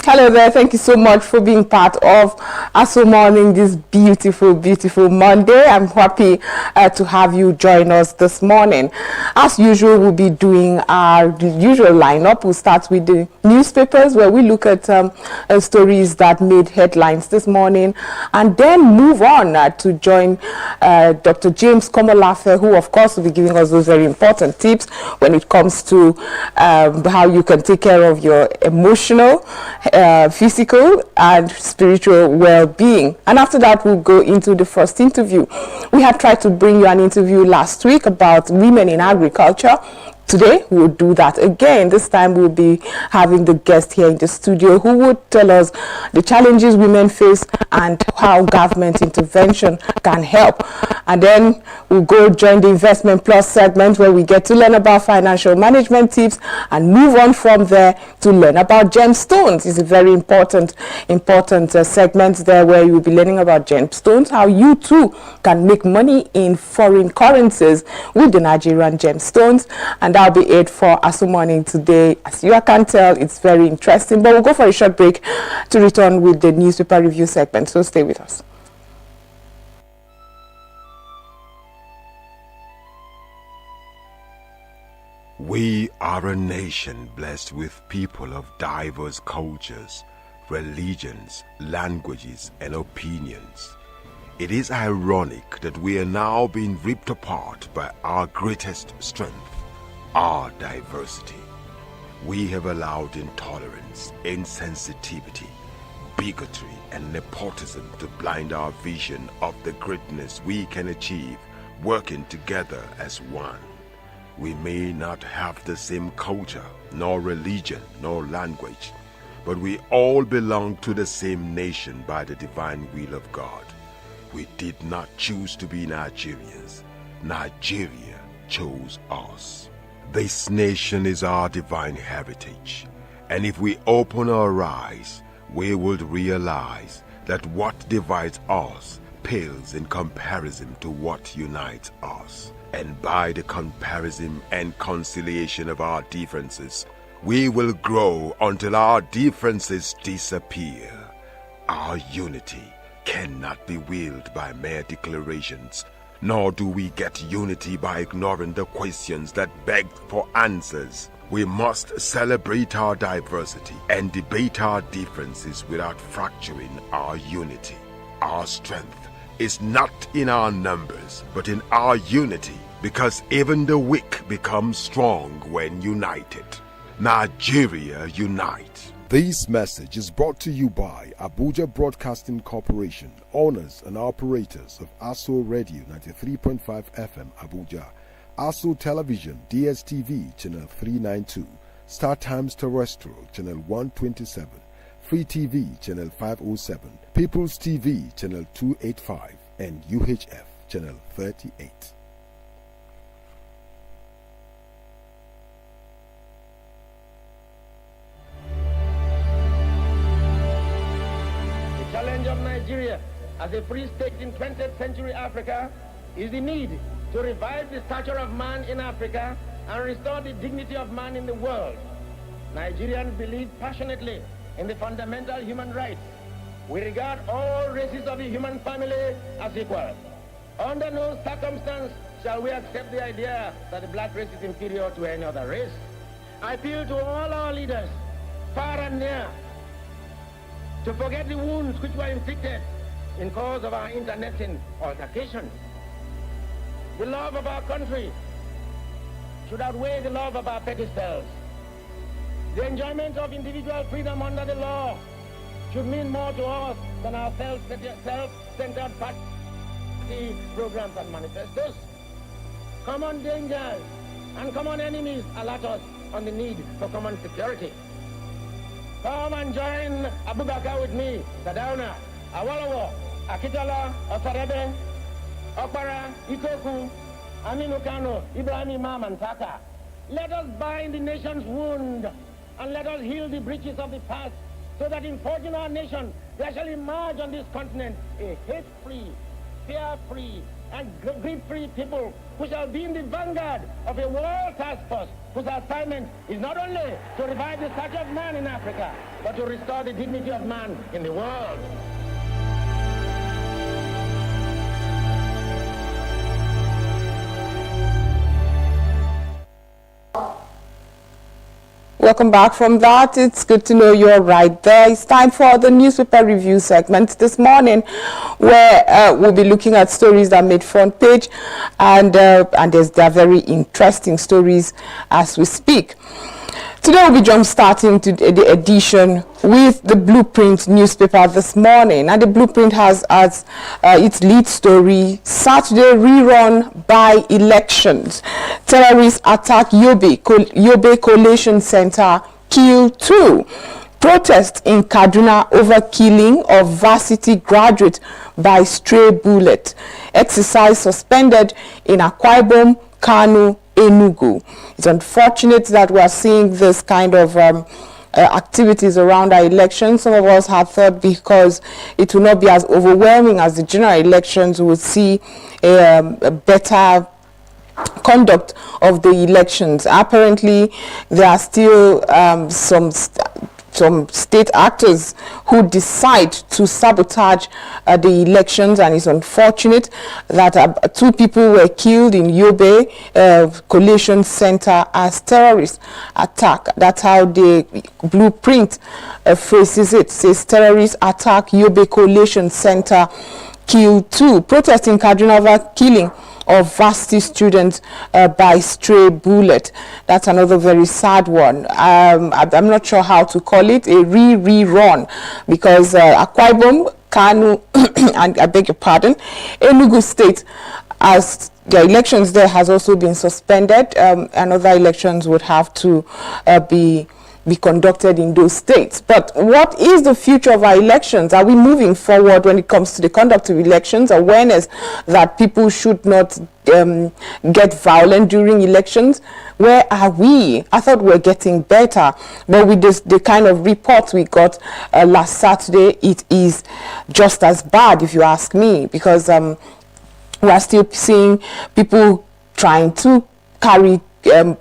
Hello there. Thank you so much for being part of Aso Morning this beautiful Monday. I'm happy to have you join us this morning. As usual, we'll be doing our usual lineup. We'll start with the newspapers where we look at stories that made headlines this morning and then move on to join Dr. James Komolafe, who of course will be giving us those very important tips when it comes to how you can take care of your emotional, physical and spiritual well-being. And after that, we'll go into the first interview. We had tried to bring you an interview last week about women in agriculture. Today, we'll do that again. This time, we'll be having the guest here in the studio who would tell us the challenges women face and how government intervention can help. And then we'll go join the Investment Plus segment where we get to learn about financial management tips and move on from there to learn about gemstones. It's a very important segment there where you'll be learning about gemstones, how you too can make money in foreign currencies with the Nigerian gemstones. And that'll be it for Aso Morning today. As you can tell, it's very interesting. But we'll go for a short break to return with the newspaper review segment. So stay with us. We are a nation blessed with people of diverse cultures, religions, languages, and opinions. It is ironic that we are now being ripped apart by our greatest strength, our diversity. We have allowed intolerance, insensitivity, bigotry, and nepotism to blind our vision of the greatness we can achieve working together as one. We may not have the same culture, nor religion, nor language, but we all belong to the same nation by the divine will of God. We did not choose to be Nigerians. Nigeria chose us. This nation is our divine heritage, and if we open our eyes, we would realize that what divides us pales in comparison to what unites us. And by the comparison and conciliation of our differences, we will grow until our differences disappear. Our unity cannot be willed by mere declarations, nor do we get unity by ignoring the questions that beg for answers. We must celebrate our diversity and debate our differences without fracturing our unity. Our strength is not in our numbers, but in our unity, because even the weak become strong when united. Nigeria unite. This message is brought to you by Abuja Broadcasting Corporation, owners and operators of Aso Radio 93.5 FM Abuja, Aso Television DSTV Channel 392, Star Times Terrestrial Channel 127, Free TV Channel 507, People's TV Channel 285, and UHF Channel 38. The challenge of Nigeria as a free state in 20th century Africa is the need to revive the stature of man in Africa and restore the dignity of man in the world. Nigerians believe passionately in the fundamental human rights. We regard all races of the human family as equal. Under no circumstance shall we accept the idea that the black race is inferior to any other race. I appeal to all our leaders, far and near, to forget the wounds which were inflicted in cause of our internecine altercations. The love of our country should outweigh the love of our petty selves. The enjoyment of individual freedom under the law should mean more to us than our self-centered party programs and manifestos. Common dangers and common enemies alert us on the need for common security. Come and join Abubakar with me, Sadauna, Awolowo, Akitola, Osadebe, Okpara, Ikoku, Aminu Kano, Ibrahim Imam, and Saka. Let us bind the nation's wound and let us heal the breaches of the past, so that in forging our nation, there shall emerge on this continent a hate-free, fear-free, and greed-free people who shall be in the vanguard of a world task force whose assignment is not only to revive the stature of man in Africa, but to restore the dignity of man in the world. Welcome back from that. It's good to know you're right there. It's time for the newspaper review segment this morning, where we'll be looking at stories that made front page, and there are very interesting stories as we speak. Today we'll be jump-starting to the edition with the Blueprint newspaper this morning. And the Blueprint has as its lead story, Saturday rerun by elections. Terrorists attack Yobe Collation Center, kill 2. Protest in Kaduna over killing of varsity graduate by stray bullet. Exercise suspended in Akwa Ibom, Kano, Enugu. It's unfortunate that we are seeing this kind of activities around our elections. Some of us had thought because it will not be as overwhelming as the general elections, we would see a better conduct of the elections. Apparently, there are still some state actors who decide to sabotage the elections, and it's unfortunate that 2 people were killed in Yobe Collation Center as terrorist attack. That's how the Blueprint phrases it. Says terrorists attack Yobe Collation Center, kill 2. Protest in Kaduna over killing of varsity students by stray bullet. That's another very sad one. I'm not sure how to call it, a rerun, because Akwa Ibom, Kano, and I beg your pardon, Enugu State, as the elections there has also been suspended, and other elections would have to be conducted in those states. But what is the future of our elections? Are we moving forward when it comes to the conduct of elections? Awareness that people should not get violent during elections? Where are we? I thought we were getting better, but with the kind of reports we got last Saturday, it is just as bad, if you ask me, because we are still seeing people trying to carry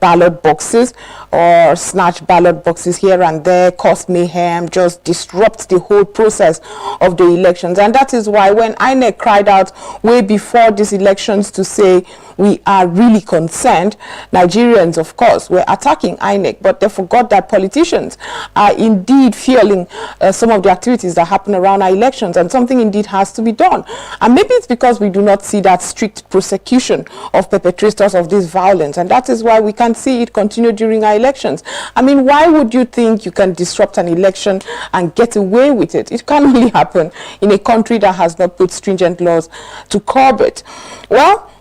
ballot boxes or snatch ballot boxes here and there, cause mayhem, just disrupt the whole process of the elections. And that is why when INEC cried out way before these elections to say we are really concerned, Nigerians, of course, were attacking INEC, but they forgot that politicians are indeed fueling some of the activities that happen around our elections, and something indeed has to be done. And maybe it's because we do not see that strict prosecution of perpetrators of this violence, and that is why we can see it continue during our elections. I mean, why would you think you can disrupt an election and get away with it? It can only happen in a country that has not put stringent laws to curb it. Well,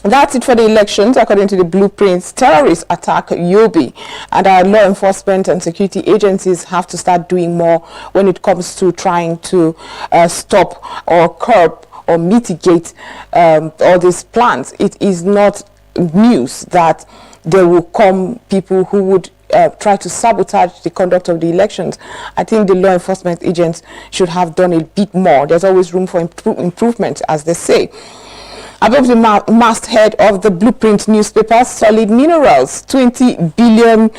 that's it for the elections, according to the Blueprints. Terrorists attack Yobe, and our law enforcement and security agencies have to start doing more when it comes to trying to stop or curb or mitigate all these plans. It is not news that there will come people who would try to sabotage the conduct of the elections. I think the law enforcement agents should have done a bit more. There's always room for improvement, as they say. Above the masthead of the Blueprint newspaper, Solid Minerals, $20 billion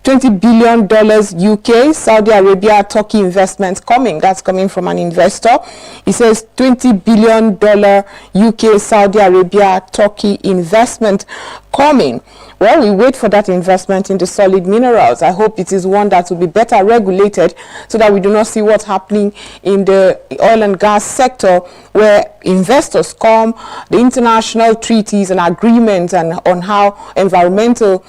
$20 billion UK, Saudi Arabia, Turkey investments coming. That's coming from an investor. He says $20 billion UK, Saudi Arabia, Turkey investment coming. Well, we wait for that investment into Solid Minerals. I hope it is one that will be better regulated so that we do not see what's happening in the oil and gas sector, where investors come, the international treaties and agreements and on how environmental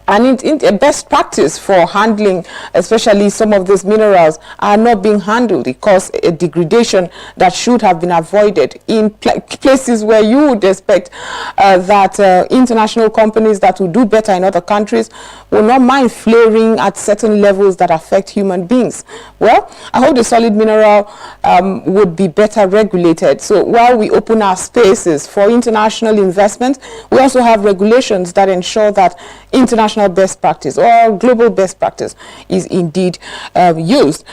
and in best practice for handling, especially some of these minerals, are not being handled. It causes a degradation that should have been avoided in places where you would expect that international companies that will do better in other countries will not mind flaring at certain levels that affect human beings. Well, I hope the solid mineral would be better regulated. So while we open our spaces for international investment, we also have regulations that ensure that international best practice or global best practice is indeed used.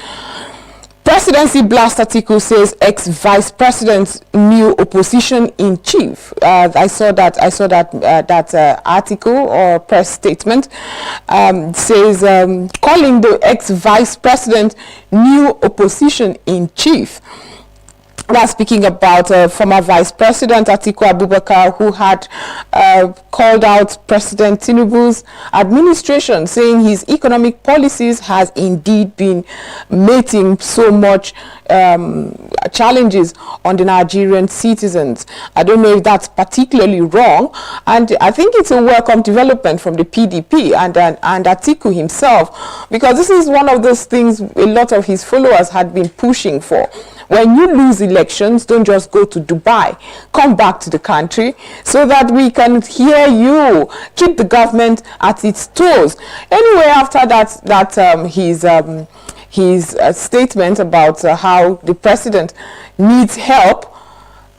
Presidency blast article says ex-vice president new opposition in chief. I saw that article or press statement says calling the ex-vice president new opposition in chief. That's speaking about former Vice President Atiku Abubakar, who had called out President Tinubu's administration, saying his economic policies has indeed been meeting so much challenges on the Nigerian citizens. I don't know if that's particularly wrong, and I think it's a welcome development from the PDP and Atiku himself, because this is one of those things a lot of his followers had been pushing for. When you lose elections, don't just go to Dubai. Come back to the country so that we can hear you. Keep the government at its toes. Anyway, after his statement about how the president needs help,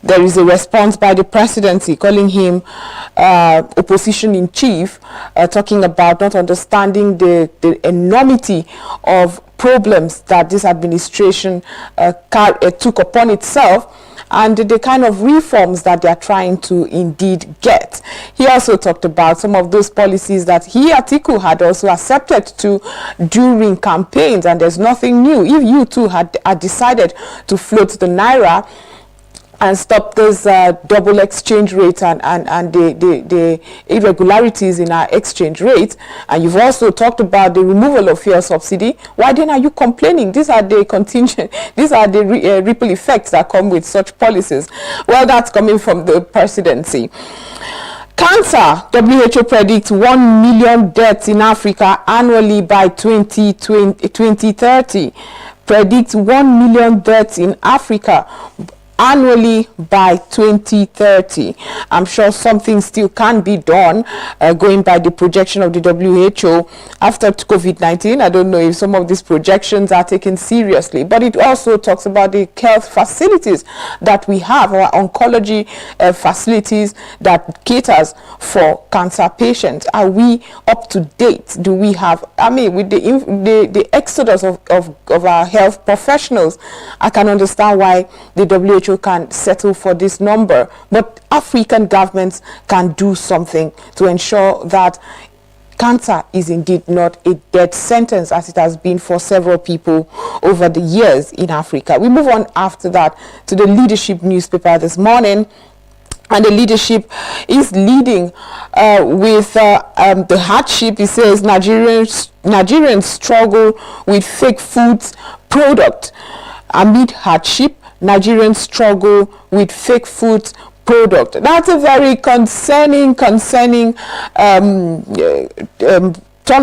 there is a response by the presidency calling him opposition in chief, talking about not understanding the enormity of problems that this administration took upon itself, and the kind of reforms that they are trying to indeed get. He also talked about some of those policies that he, Atiku, had also accepted to during campaigns, and there's nothing new. If you too had decided to float the Naira and stop those double exchange rate and the irregularities in our exchange rate, and you've also talked about the removal of fuel subsidy, why then are you complaining? These are the ripple effects that come with such policies. Well, that's coming from the presidency. Cancer. WHO predicts 1 million deaths in Africa annually by 2030. Predicts 1 million deaths in Africa annually by 2030. I'm sure something still can be done, going by the projection of the WHO after COVID-19. I don't know if some of these projections are taken seriously, but it also talks about the health facilities that we have, our oncology facilities that caters for cancer patients. Are we up to date? Do we have, I mean, with the exodus of our health professionals, I can understand why the WHO can settle for this number, but African governments can do something to ensure that cancer is indeed not a death sentence as it has been for several people over the years in Africa. We move on after that to the Leadership newspaper this morning. And the Leadership is leading with the hardship. It says Nigerians struggle with fake foods product. Amid hardship, Nigerians struggle with fake foods product. That's a very concerning turn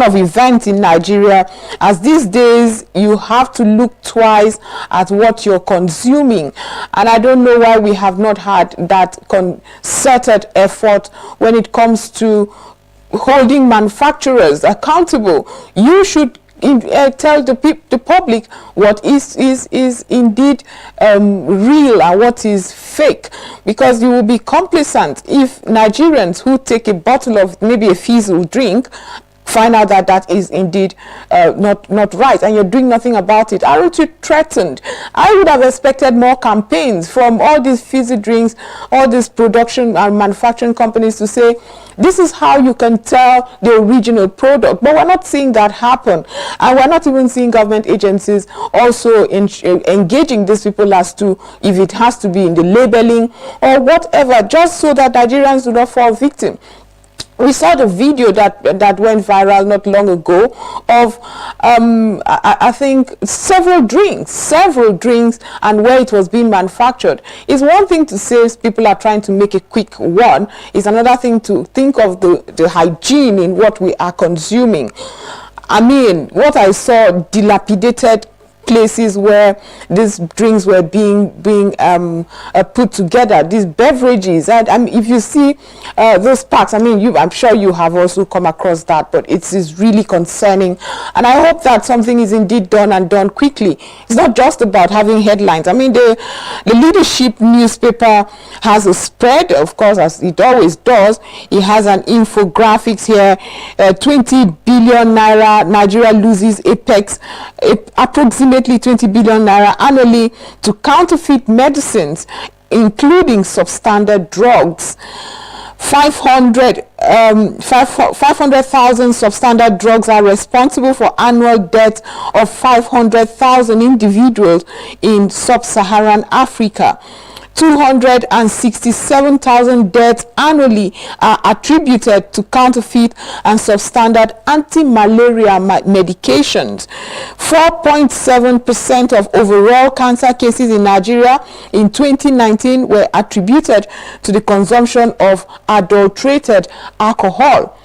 of events in Nigeria, as these days you have to look twice at what you're consuming, and I don't know why we have not had that concerted effort when it comes to holding manufacturers accountable. You should tell the public what is indeed real and what is fake, because you will be complacent if Nigerians who take a bottle of maybe a fizzy drink find out that that is indeed not right, and you're doing nothing about it. Aren't you threatened? I would have expected more campaigns from all these fizzy drinks, all these production and manufacturing companies to say, this is how you can tell the original product. But we're not seeing that happen, and we're not even seeing government agencies also engaging these people as to if it has to be in the labeling or whatever, just so that Nigerians do not fall victim. We saw the video that went viral not long ago of I think several drinks and where it was being manufactured. It's one thing to say people are trying to make a quick one. It's another thing to think of the hygiene in what we are consuming. I mean, what I saw, dilapidated places where these drinks were being put together, these beverages. And I mean, if you see those packs, I mean, I'm sure you have also come across that, but it is really concerning, and I hope that something is indeed done and done quickly. It's not just about having headlines. I mean, the Leadership newspaper has a spread, of course, as it always does. It has an infographics here. 20 billion naira, Nigeria loses apex, approximately approximately 20 billion naira annually to counterfeit medicines, including substandard drugs. 500,000 substandard drugs are responsible for annual death of 500,000 individuals in sub-Saharan Africa. 267,000 deaths annually are attributed to counterfeit and substandard anti-malaria medications. 4.7% of overall cancer cases in Nigeria in 2019 were attributed to the consumption of adulterated alcohol.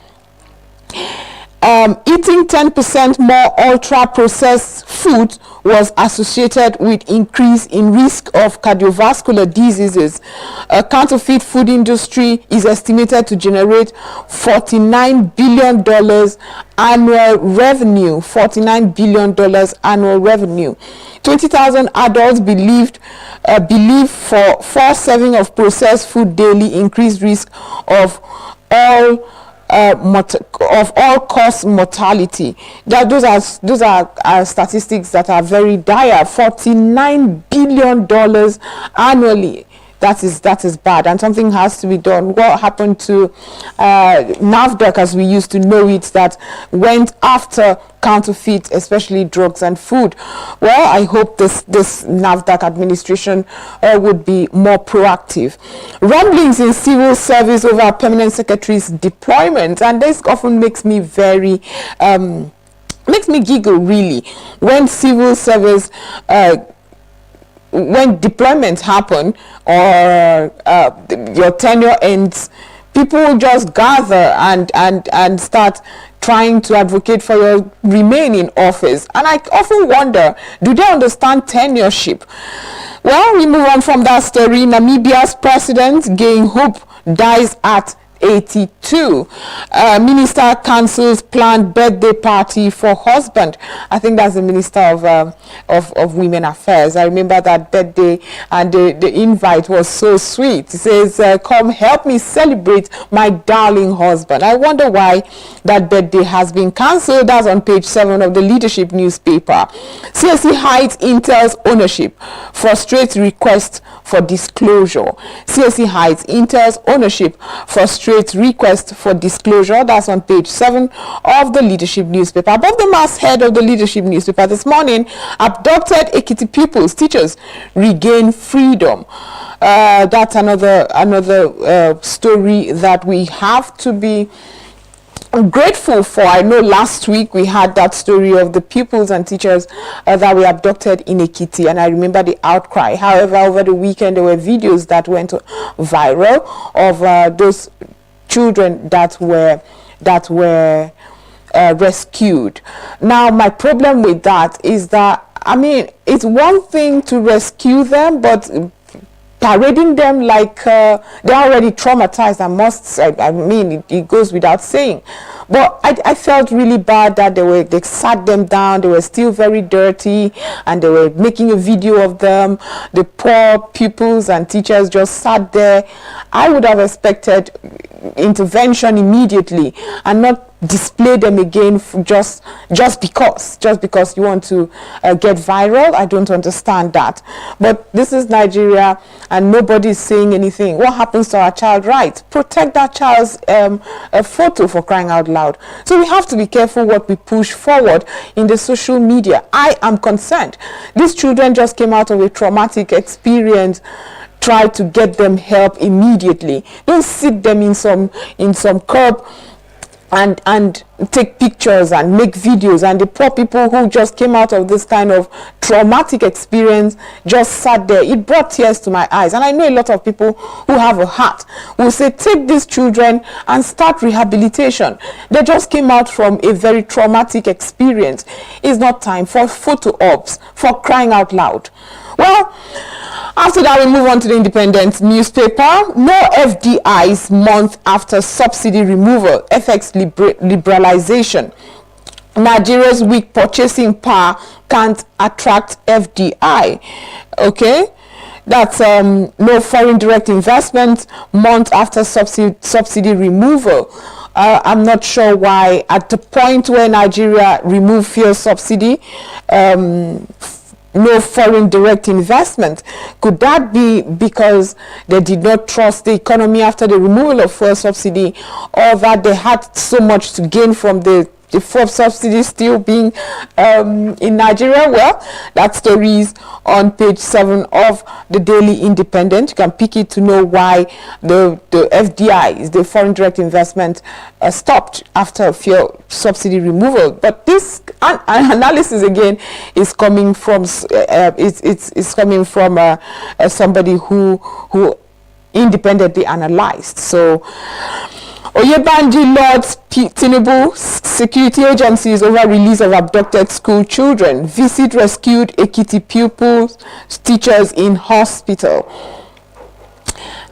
Eating 10% more ultra-processed food was associated with increase in risk of cardiovascular diseases. Counterfeit food industry is estimated to generate $49 billion annual revenue. $49 billion annual revenue. 20,000 adults believe for 4 servings of processed food daily increased risk of all-cause mortality. Those are statistics that are very dire. $49 billion annually. That is bad, and something has to be done. What happened to NAFDAC, as we used to know it, that went after counterfeit, especially drugs and food? Well, I hope this NAFDAC administration would be more proactive. Rumblings in civil service over permanent secretary's deployment, and this often makes me very makes me giggle, really, when civil service when deployments happen or your tenure ends, people just gather and start trying to advocate for your remain in office. And I often wonder, do they understand tenureship? Well, we move on from that story. Namibia's president, Gain Hope, dies at 82. Minister cancels planned birthday party for husband. I think that's the Minister of Women Affairs. I remember that birthday, and the invite was so sweet. It says, come help me celebrate my darling husband. I wonder why that birthday has been cancelled. That's on page 7 of the Leadership newspaper. CSE hides Intel's ownership, frustrates request for disclosure. CSE hides Intel's ownership, frustrates request for disclosure. That's on page 7 of the Leadership newspaper. Above the masthead of the Leadership newspaper this morning, abducted Ekiti people's teachers regain freedom. That's another story that we have to be grateful for. I know last week we had that story of the pupils and teachers that were abducted in Ekiti, and I remember the outcry. However, over the weekend there were videos that went viral of those children that were rescued. Now, my problem with that is that, I mean, it's one thing to rescue them, but parading them like they're already traumatized, I mean, it goes without saying. But I felt really bad that they sat them down. They were still very dirty, and they were making a video of them. The poor pupils and teachers just sat there. I would have expected intervention immediately and not display them again just because you want to get viral. I don't understand that. But this is Nigeria, and nobody is saying anything. What happens to our child rights? Protect that child's photo, for crying out loud. So we have to be careful what we push forward in the social media. I am concerned. These children just came out of a traumatic experience. Try to get them help immediately. Don't sit them in some curb and take pictures and make videos, and the poor people who just came out of this kind of traumatic experience just sat there. It brought tears to my eyes, and I know a lot of people who have a heart will say, take these children and start rehabilitation. They just came out from a very traumatic experience. It's not time for photo ops, for crying out loud. Well, after that, we move on to the Independent newspaper. No FDIs month after subsidy removal, FX liberalization. Nigeria's weak purchasing power can't attract FDI. Okay, that's no foreign direct investment month after subsidy removal. I'm not sure why, at the point where Nigeria removed fuel subsidy, no foreign direct investment. Could that be because they did not trust the economy after the removal of fuel subsidy, or that they had so much to gain from the fuel subsidy still being in Nigeria? Well, that story is on page 7 of the Daily Independent. You can pick it to know why the FDI, the foreign direct investment, stopped after fuel subsidy removal. But this analysis again is coming from it's coming from somebody who independently analyzed. So Oyebanji lauds Tinubu security agencies over release of abducted school children. Visit rescued Ekiti pupils, teachers in hospital.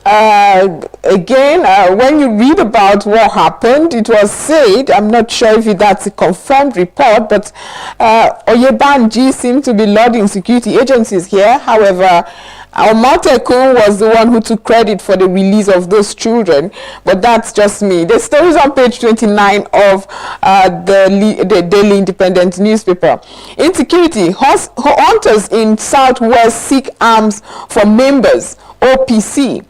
Again, when you read about what happened, it was said, I'm not sure if that's a confirmed report, but Oyebanji seemed to be lauding security agencies here. However, Omotekun was the one who took credit for the release of those children, but that's just me. The story is on page 29 of the Daily Independent newspaper. Insecurity, hunters in Southwest seek arms from members, OPC.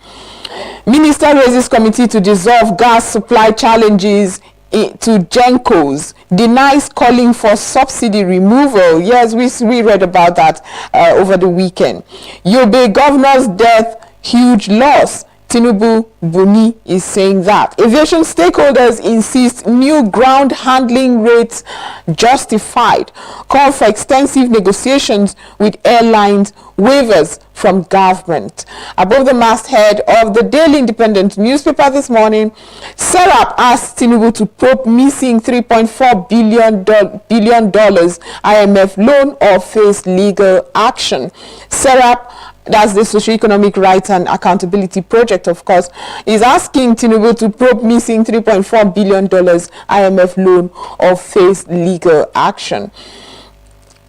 Minister raises committee to dissolve gas supply challenges to Gencos, denies calling for subsidy removal. Yes, we read about that over the weekend. Yobe governor's death, huge loss. Tinubu Buni is saying that. Aviation stakeholders insist new ground handling rates justified. Call for extensive negotiations with airlines, waivers from government. Above the masthead of the Daily Independent newspaper this morning, Serap asked Tinubu to probe missing $3.4 billion IMF loan or face legal action. Serap, that's the Socio-Economic Rights and Accountability Project, of course, is asking Tinubu to probe missing $3.4 billion IMF loan or face legal action.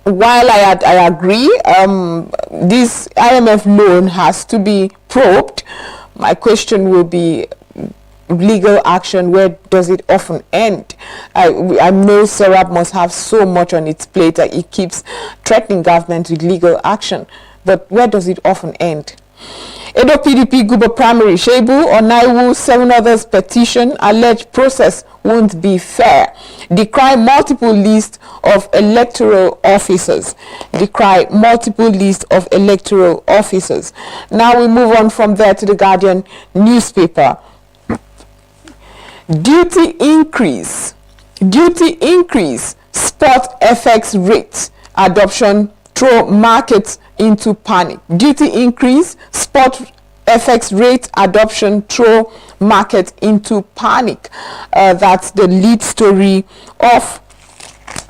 While I agree, this IMF loan has to be probed, my question will be, legal action, where does it often end? I know Serap must have so much on its plate that it keeps threatening government with legal action. But where does it often end? Edo PDP Gubo Primary, Shebu, Onaiwu, 7 others petition, alleged process won't be fair. Decry multiple list of electoral officers. Decry multiple list of electoral officers. Now we move on from there to the Guardian newspaper. Duty increase. Spot FX rates. Adoption throw markets into panic. Duty increase, spot FX rate adoption throw market into panic. That's the lead story of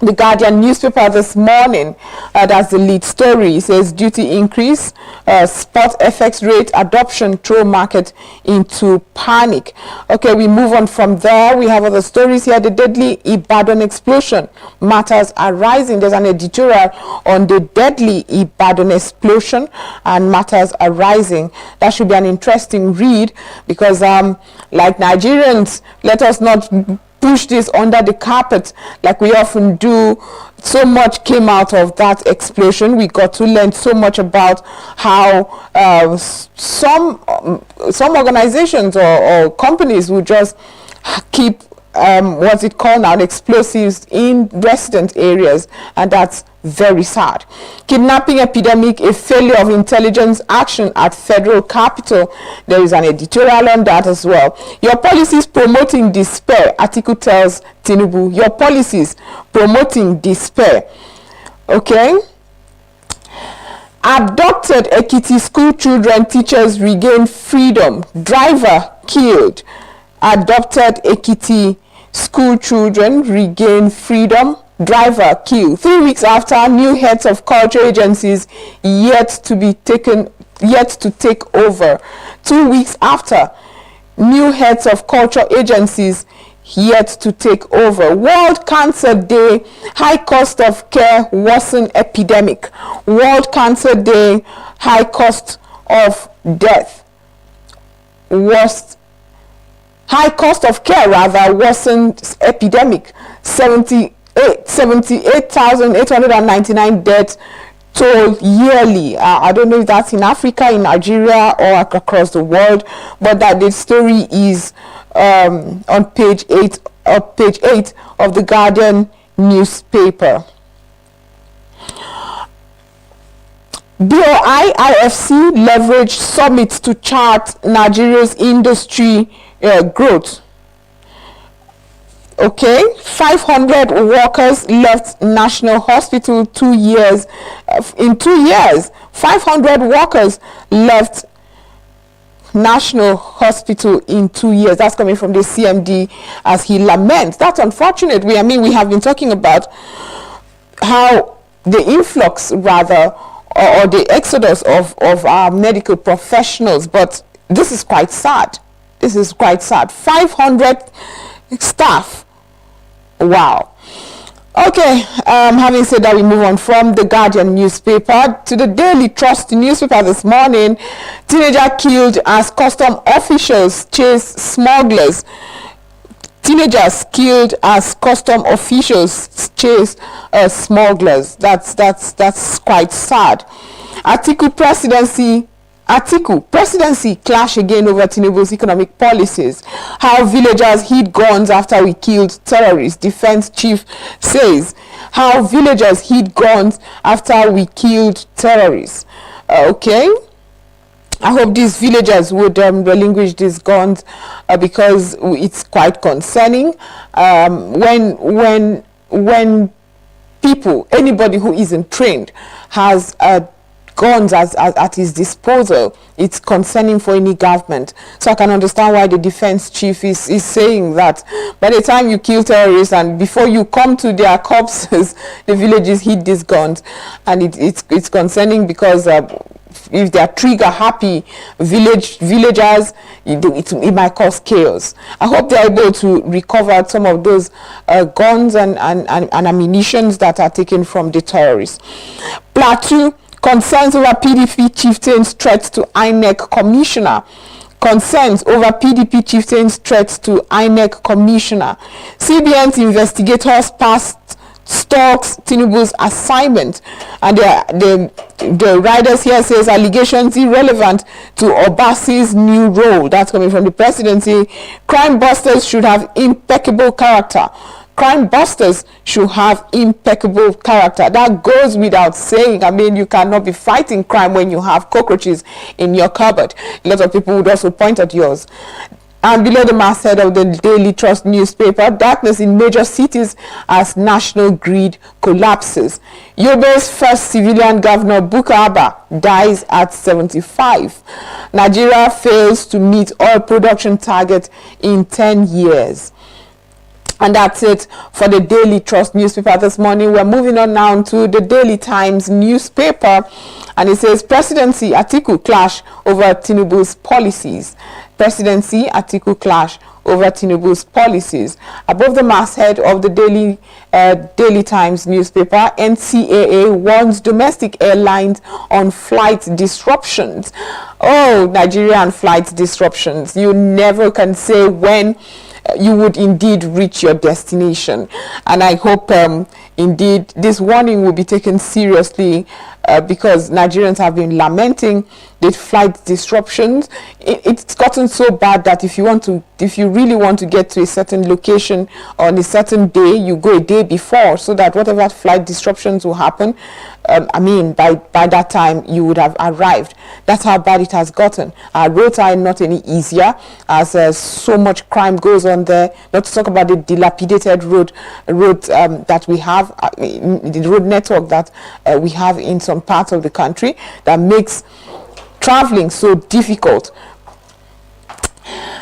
the Guardian newspaper this morning. That's the lead story. It says duty increase, spot FX rate adoption throw market into panic. Okay, we move on from there. We have other stories here. The deadly Ibadan explosion, matters are rising. There's an editorial on the deadly Ibadan explosion and matters are rising. That should be an interesting read because like Nigerians, let us not push this under the carpet like we often do. So much came out of that explosion. We got to learn so much about how some organizations or companies will just keep what's it called now, explosives in resident areas, and that's very sad. Kidnapping epidemic, a failure of intelligence action at federal capital. There is an editorial on that as well. Your policies promoting despair, article tells Tinubu. Your policies promoting despair. Okay. Abducted Ekiti school children, teachers regain freedom. Driver killed. Adopted Ekiti school children regain freedom. Driver killed. 3 weeks after, new heads of culture agencies yet to take over. 2 weeks after, new heads of culture agencies yet to take over. World Cancer Day, high cost of care worsen epidemic. World Cancer Day, high cost of death. High cost of care rather worsens epidemic. 78,899 deaths toll yearly. I don't know if that's in Africa, in Nigeria, or across the world, but that the story is on page 8 of the Guardian newspaper. BOI IFC leverage summit to chart Nigeria's industry growth. Okay, 500 workers left National Hospital 2 years. In 2 years, 500 workers left National Hospital in 2 years. That's coming from the CMD as he laments. That's unfortunate. We have been talking about how the influx, rather, or the exodus of our medical professionals, but this is quite sad. This is quite sad. 500 staff. Wow. Okay, having said that, we move on from the Guardian newspaper to the Daily Trust newspaper this morning. Teenager killed as custom officials chase smugglers. Teenagers killed as custom officials chase smugglers. That's quite sad. Atiku presidency clash again over Tinubu's economic policies. How villagers hid guns after we killed terrorists. Defense chief says how villagers hid guns after we killed terrorists. Okay. I hope these villagers would relinquish these guns because it's quite concerning. When people, anybody who isn't trained, has guns at his disposal, it's concerning for any government. So I can understand why the defense chief is saying that by the time you kill terrorists and before you come to their corpses, the villages hid these guns, and it's concerning because if they are trigger happy villagers, it might cause chaos. I hope they are able to recover some of those guns and ammunitions that are taken from the terrorists. Plateau, concerns over PDP chieftain's threats to INEC commissioner. Concerns over PDP chieftain's threats to INEC commissioner. CBN's investigators passed stalks Tinubu's assignment, and the writers here says allegations irrelevant to Obasi's new role. That's coming from the presidency. Crime busters should have impeccable character. Crime busters should have impeccable character. That goes without saying. I mean, you cannot be fighting crime when you have cockroaches in your cupboard. A lot of people would also point at yours. And below the masthead of the Daily Trust newspaper, darkness in major cities as national grid collapses. Yobe's first civilian governor, Bukaba, dies at 75. Nigeria fails to meet oil production target in 10 years. And that's it for the Daily Trust newspaper this morning. We're moving on now to the Daily Times newspaper. And it says, Presidency, Atiku clash over Tinubu's policies. Presidency, Atiku clash over Tinubu's policies. Above the masthead of the Daily Times newspaper, NCAA warns domestic airlines on flight disruptions. Oh, Nigerian flight disruptions. You never can say when you would indeed reach your destination, and I hope indeed this warning will be taken seriously because Nigerians have been lamenting the flight disruptions. It's gotten so bad that if you really want to get to a certain location on a certain day, you go a day before, so that whatever flight disruptions will happen, I mean, by that time you would have arrived. That's how bad it has gotten. Our roads are not any easier as so much crime goes on there. Not to talk about the dilapidated road that we have, the road network that we have in some parts of the country that makes traveling so difficult.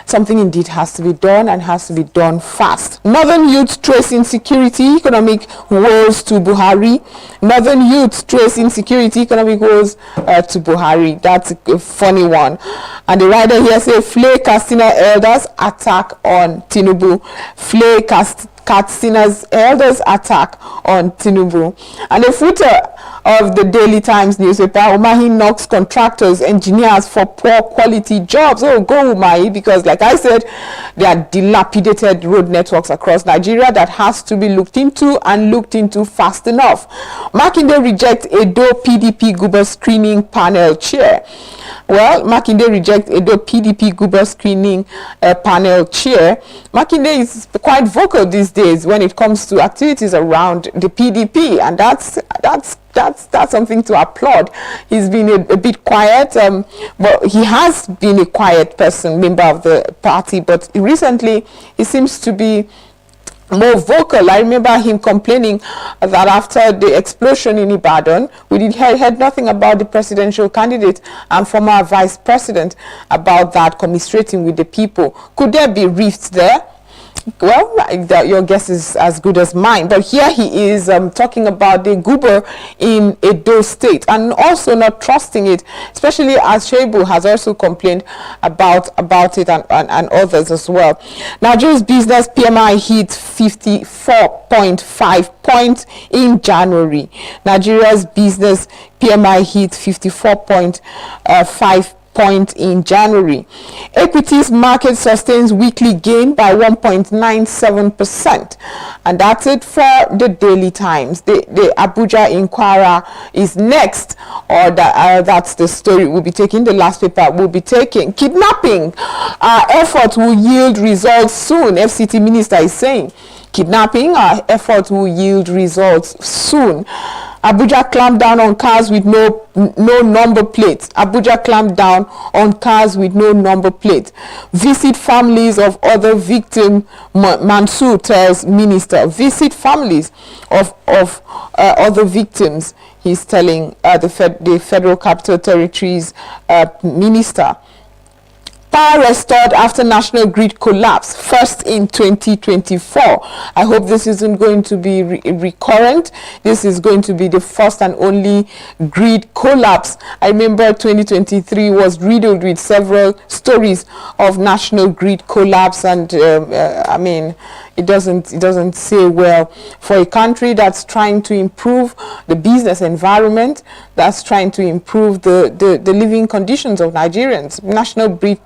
Something indeed has to be done, and has to be done fast. Northern youth trace insecurity, economic woes to Buhari. Northern youth trace insecurity, economic woes to Buhari. That's a funny one. And the writer here says, Flay Katsina elders attack on Tinubu. Flay Katsina's elders attack on Tinubu. And the footer of the Daily Times newspaper. Umahi knocks contractors, engineers for poor quality jobs. Oh, go Umahi, because like I said, there are dilapidated road networks across Nigeria that has to be looked into, and looked into fast enough. Makinde rejects Edo PDP Guber screening panel chair. Well, Makinde rejects Edo PDP Guber screening panel chair. Makinde is quite vocal these days when it comes to activities around the PDP, and that's something to applaud. He's been a bit quiet, but he has been a quiet person, member of the party, but recently he seems to be more vocal. I remember him complaining that after the explosion in Ibadan, we heard nothing about the presidential candidate and former vice president about that, commiserating with the people. Could there be rifts there? Well, your guess is as good as mine. But here he is talking about the Guber in Edo State, and also not trusting it, especially as Shebu has also complained about it, and others as well. Nigeria's business PMI hit 54.5 points in January. Nigeria's business PMI hit 54.5 point in January. Equities market sustains weekly gain by 1.97%, and that's it for the Daily Times. The Abuja Inquirer is next, or that's the story we'll be taking. The last paper we'll be taking. Kidnapping effort will yield results soon, FCT minister is saying. Kidnapping effort will yield results soon. Abuja clamped down on cars with no number plates. Abuja clamped down on cars with no number plate. Visit families of other victims, Mansour tells minister. Visit families of other victims, he's telling the Federal Capital Territories minister. Power restored after national grid collapse, first in 2024. I hope this isn't going to be recurrent. This is going to be the first and only grid collapse. I remember 2023 was riddled with several stories of national grid collapse, and I mean, it doesn't say well for a country that's trying to improve the business environment, that's trying to improve the living conditions of Nigerians. National grid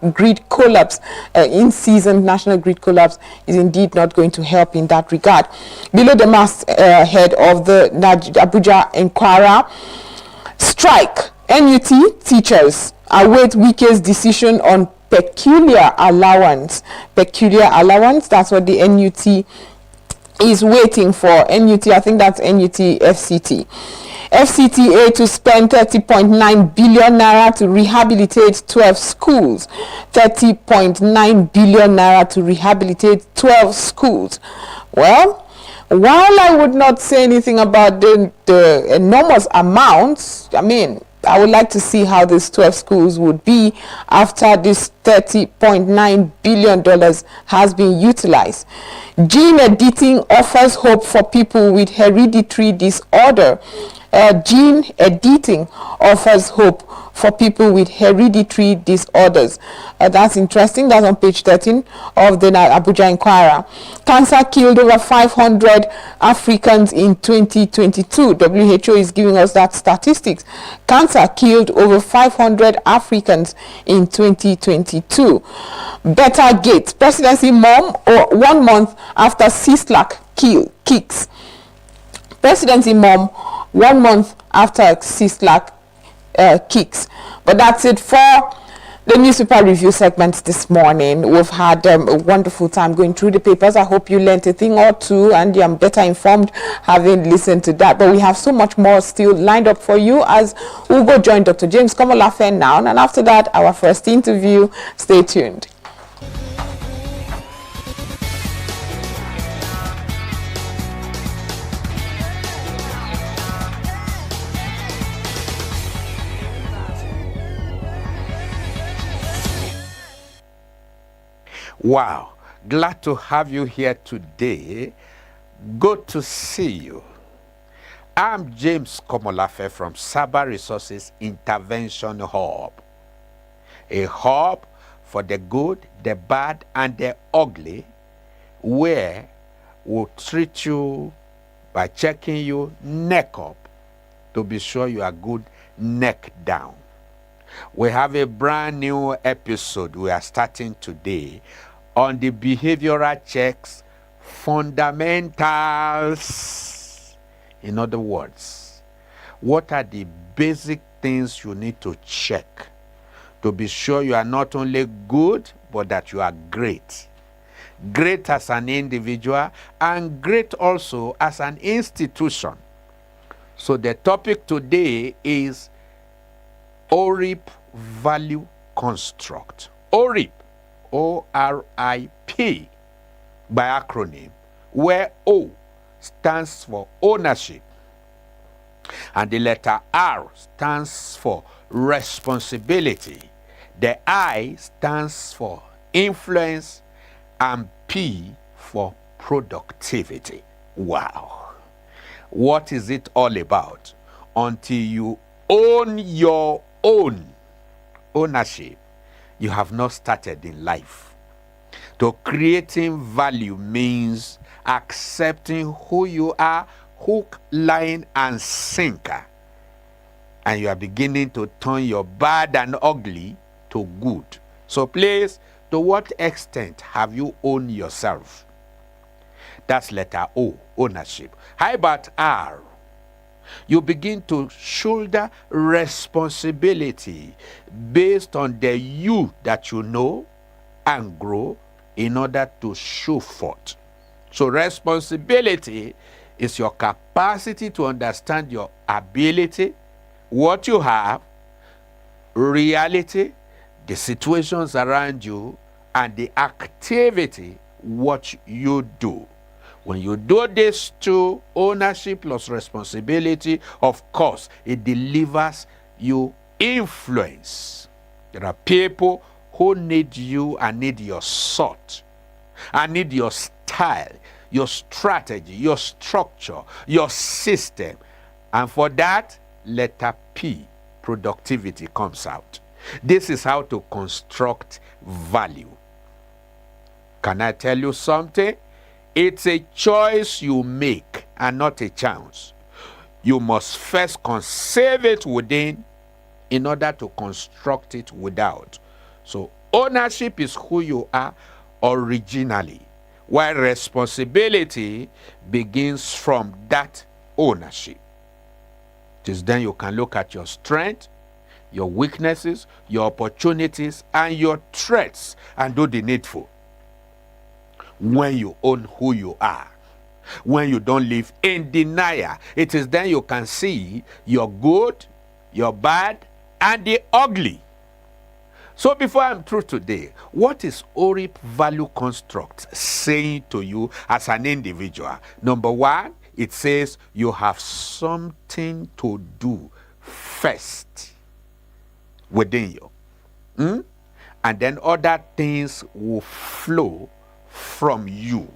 collapse, in season national grid collapse, is indeed not going to help in that regard. Below the mast head of the Abuja Inquirer, strike. NUT teachers await Wike's decision on peculiar allowance. Peculiar allowance, that's what the NUT is waiting for. NUT, I think that's NUT FCT. FCTA to spend 30.9 billion naira to rehabilitate 12 schools. 30.9 billion naira to rehabilitate 12 schools. Well, while I would not say anything about the enormous amounts, I mean, I would like to see how these 12 schools would be after this $30.9 billion has been utilized. Gene editing offers hope for people with hereditary disorder. Gene editing offers hope for people with hereditary disorders. That's interesting. That's on page 13 of the Abuja Inquirer. Cancer killed over 500 Africans in 2022. WHO is giving us that statistics. Cancer killed over 500 Africans in 2022. Better Gates, presidency mom, or 1 month after Sislak kicks. Presidency mom, 1 month after Sislak kicks. But that's it for the newspaper review segment this morning. We've had a wonderful time going through the papers. I hope you learned a thing or two and you're better informed having listened to that. But we have so much more still lined up for you as we'll go join Dr. James Komolafe now. And after that, our first interview. Stay tuned. Wow, glad to have you here today. Good to see you. I'm James Komolafe from Saba Resources Intervention Hub, a hub for the good, the bad, and the ugly, where we'll treat you by checking you neck up to be sure you are good neck down. We have a brand new episode we are starting today on the behavioral checks fundamentals. In other words, what are the basic things you need to check to be sure you are not only good, but that you are great. Great as an individual and great also as an institution. So the topic today is ORIP value construct. ORIP, O-R-I-P, by acronym, where O stands for ownership and the letter R stands for responsibility. The I stands for influence and P for productivity. Wow. What is it all about? Until you own your own ownership, you have not started in life. To creating value means accepting who you are, hook, line, and sinker. And you are beginning to turn your bad and ugly to good. So please, to what extent have you owned yourself? That's letter O, ownership. How about R? You begin to shoulder responsibility based on the you that you know and grow in order to show forth. So responsibility is your capacity to understand your ability, what you have, reality, the situations around you, and the activity, what you do. When you do this to ownership plus responsibility, of course, it delivers you influence. There are people who need you and need your sort, and need your style, your strategy, your structure, your system. And for that, letter P, productivity, comes out. This is how to construct value. Can I tell you something? It's a choice you make and not a chance. You must first conceive it within in order to construct it without. So ownership is who you are originally, while responsibility begins from that ownership. It is then you can look at your strength, your weaknesses, your opportunities, and your threats and do the needful. When you own who you are, when you don't live in denial, it is then you can see your good, your bad, and the ugly. So before I'm through today, what is ORIP value construct saying to you as an individual? Number one, it says you have something to do first within you. And then other things will flow from you.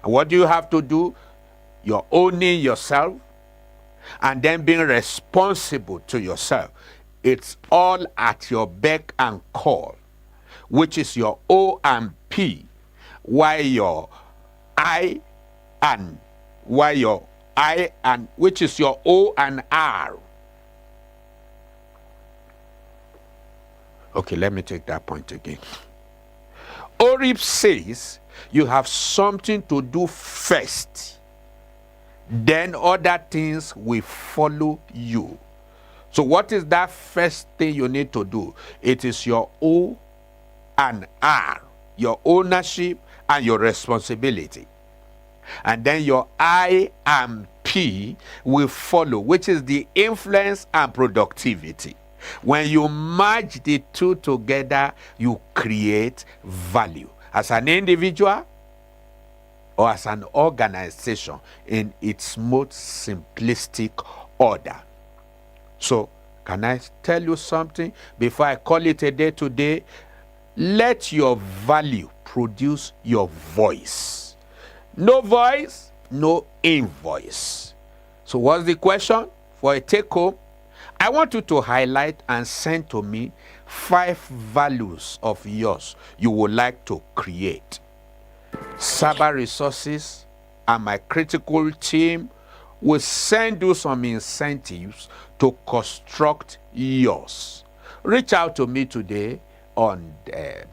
And what do you have to do? You're owning yourself and then being responsible to yourself. It's all at your beck and call, which is your O and P, while your I and which is your O and R. Okay, let me take that point again. ORIP says you have something to do first, then other things will follow you. So what is that first thing you need to do? It is your O and R, your ownership and your responsibility. And then your I and P will follow, which is the influence and productivity. When you merge the two together, you create value. As an individual or as an organization in its most simplistic order. So, can I tell you something before I call it a day today? Let your value produce your voice. No voice, no invoice. So what's the question for a take home? I want you to highlight and send to me 5 values of yours you would like to create. Cyber Resources and my critical team will send you some incentives to construct yours. Reach out to me today on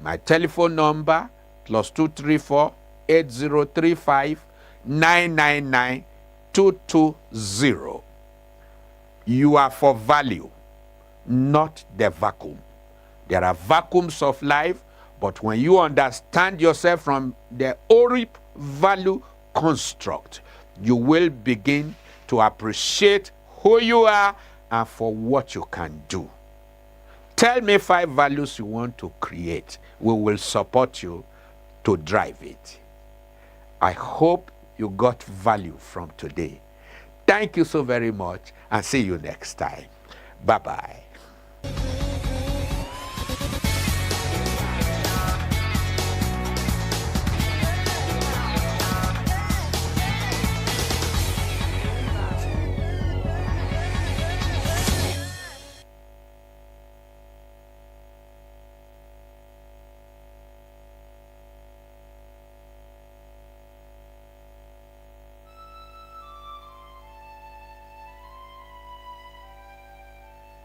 my telephone number, +234 8035 999 220. You are for value, not the vacuum. There are vacuums of life, but when you understand yourself from the ORIP value construct, you will begin to appreciate who you are and for what you can do. Tell me 5 values you want to create. We will support you to drive it. I hope you got value from today. Thank you so very much, and see you next time. Bye-bye.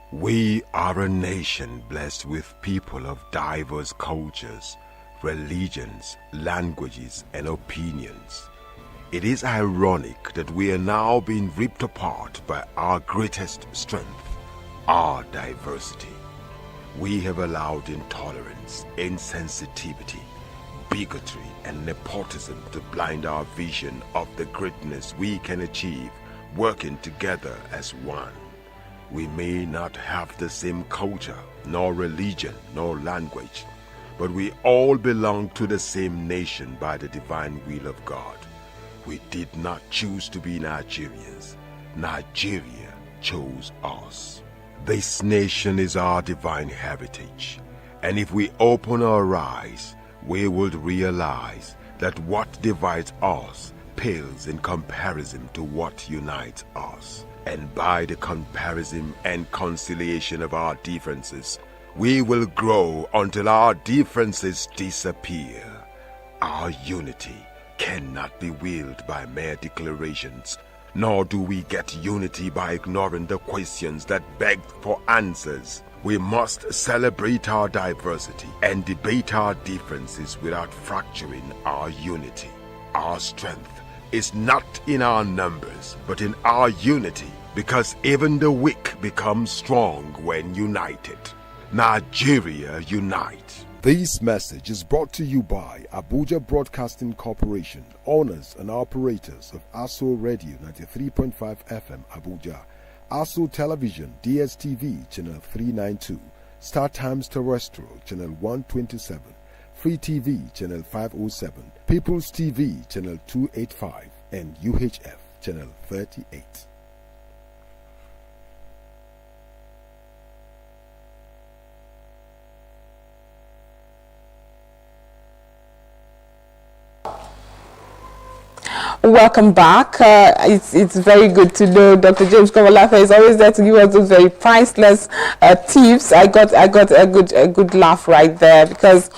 We are a nation blessed with people of diverse cultures, religions, languages, and opinions. It is ironic that we are now being ripped apart by our greatest strength, our diversity. We have allowed intolerance, insensitivity, bigotry, and nepotism to blind our vision of the greatness we can achieve working together as one. We may not have the same culture, nor religion, nor language, but we all belong to the same nation by the divine will of God. We did not choose to be Nigerians. Nigeria chose us. This nation is our divine heritage, and if we open our eyes, we would realize that what divides us pales in comparison to what unites us. And by the comparison and conciliation of our differences, we will grow until our differences disappear. Our unity cannot be willed by mere declarations, nor do we get unity by ignoring the questions that beg for answers. We must celebrate our diversity and debate our differences without fracturing our unity. Our strength is not in our numbers, but in our unity, because even the weak become strong when united. Nigeria unite. This message is brought to you by Abuja Broadcasting Corporation, owners and operators of Aso Radio 93.5 FM Abuja, Aso Television DSTV Channel 392, Star Times Terrestrial Channel 127, Free TV Channel 507, People's TV Channel 285, and UHF Channel 38. Welcome back. It's very good to know Dr. James Komolafe is always there to give us those very priceless tips. I got a good laugh right there, because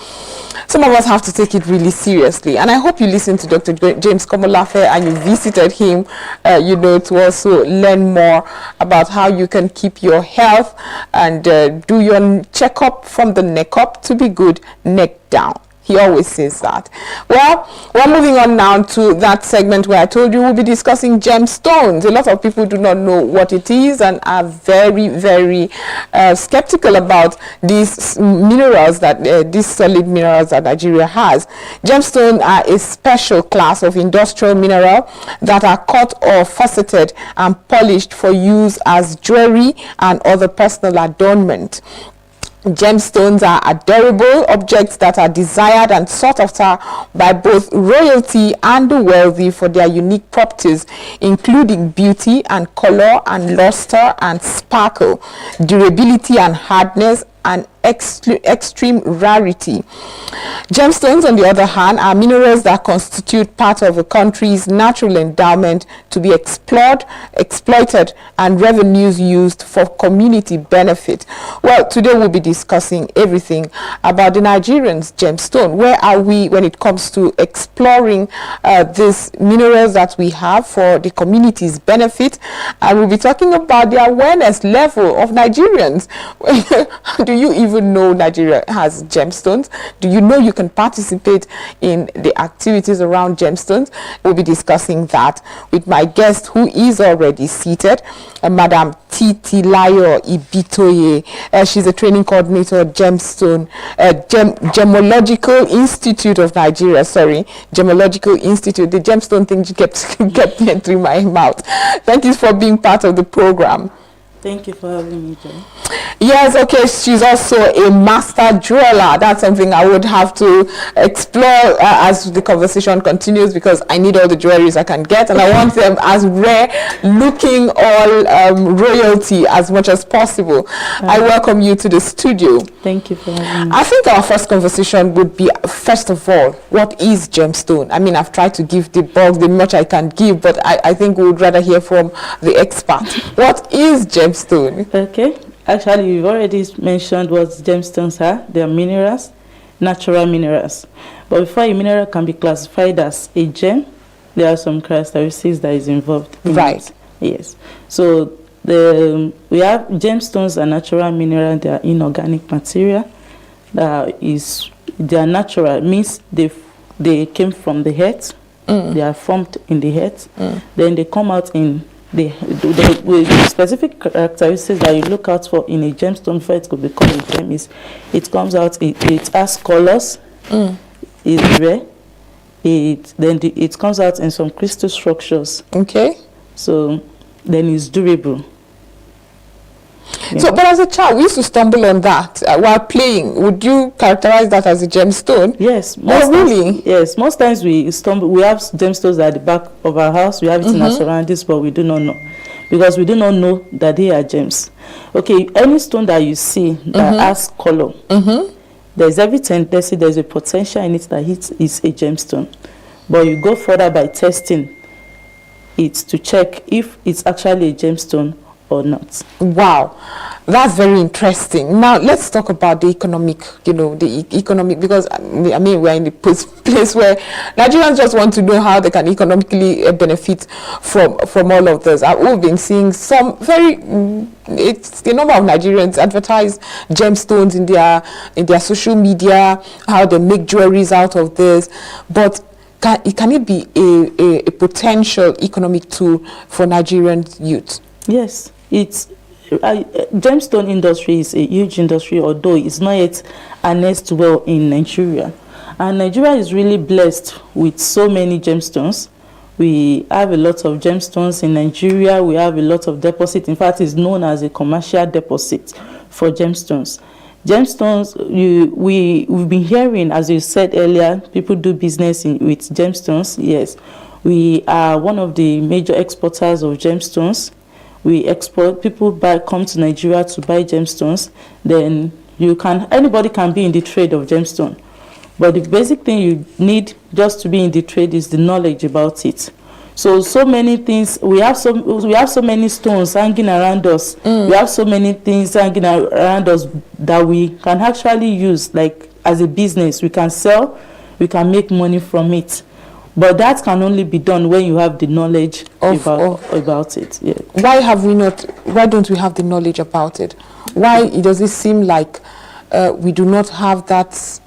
some of us have to take it really seriously. And I hope you listened to Dr. James Komolafe and you visited him, to also learn more about how you can keep your health and do your checkup from the neck up to be good neck down. He always says that. Well, we're moving on now to that segment where I told you we'll be discussing gemstones. A lot of people do not know what it is and are very, very skeptical about these minerals, these solid minerals that Nigeria has. Gemstones are a special class of industrial mineral that are cut or faceted and polished for use as jewelry and other personal adornment. Gemstones are adorable objects that are desired and sought after by both royalty and the wealthy for their unique properties, including beauty and color and luster and sparkle, durability and hardness, an extreme rarity. Gemstones, on the other hand, are minerals that constitute part of a country's natural endowment to be explored, exploited, and revenues used for community benefit. Well, today we'll be discussing everything about the Nigerians' gemstone. Where are we when it comes to exploring these minerals that we have for the community's benefit? And we'll be talking about the awareness level of Nigerians. Do you even know Nigeria has gemstones? Do you know you can participate in the activities around gemstones? We'll be discussing that with my guest, who is already seated, Madam Titilayo Ibitoye. She's a training coordinator at Gemological Institute of Nigeria. Sorry, Gemological Institute. The gemstone thing kept entering my mouth. Thank you for being part of the program. Thank you for having me, John. Yes, okay, she's also a master jeweler. That's something I would have to explore as the conversation continues, because I need all the jewelries I can get, and I want them as rare looking, all royalty as much as possible. I welcome you to the studio. Thank you for having me. I think our first conversation would be, first of all, what is gemstone? I mean, I've tried to give the bulk, the much I can give, but I think we would rather hear from the expert. What is gemstone? Okay. Actually, you've already mentioned what gemstones are. They are minerals, natural minerals. But before a mineral can be classified as a gem, there are some characteristics that is involved in it. Yes. So we have gemstones are natural minerals. They are inorganic material. They are natural. Means they came from the earth. They are formed in the earth. Then they come out in the specific characteristics that you look out for in a gemstone before it could become a gem is it comes out, it has colors, it's rare, it comes out in some crystal structures. Okay. So then it's durable. Yeah. So, but as a child, we used to stumble on that while playing. Would you characterize that as a gemstone? Yes. Really? Yes. Most times we stumble. We have gemstones at the back of our house. We have it in our surroundings, but we do not know, because we do not know that they are gems. Okay. Any stone that you see that has color, there's every tendency, there's a potential in it that it is a gemstone. But you go further by testing it to check if it's actually a gemstone or not. Wow, that's very interesting. Now let's talk about the economic, because I mean we're in the place where Nigerians just want to know how they can economically benefit from all of this. We've been seeing some it's the number of Nigerians advertise gemstones in their social media, how they make jewelries out of this, but can it be a potential economic tool for Nigerian youth? Yes. Gemstone industry is a huge industry, although it's not yet harnessed well in Nigeria. And Nigeria is really blessed with so many gemstones. We have a lot of gemstones in Nigeria. We have a lot of deposits. In fact, it's known as a commercial deposit for gemstones. Gemstones, we've been hearing, as you said earlier, people do business with gemstones. Yes, we are one of the major exporters of gemstones. We export, people come to Nigeria to buy gemstones. Then anybody can be in the trade of gemstone. But the basic thing you need just to be in the trade is the knowledge about it. So many things, we have so many stones hanging around us. We have so many things hanging around us that we can actually use, like as a business. We can sell, we can make money from it. But that can only be done when you have the knowledge about it. Yeah. Why don't we have the knowledge about it? Why does it seem like we do not have that,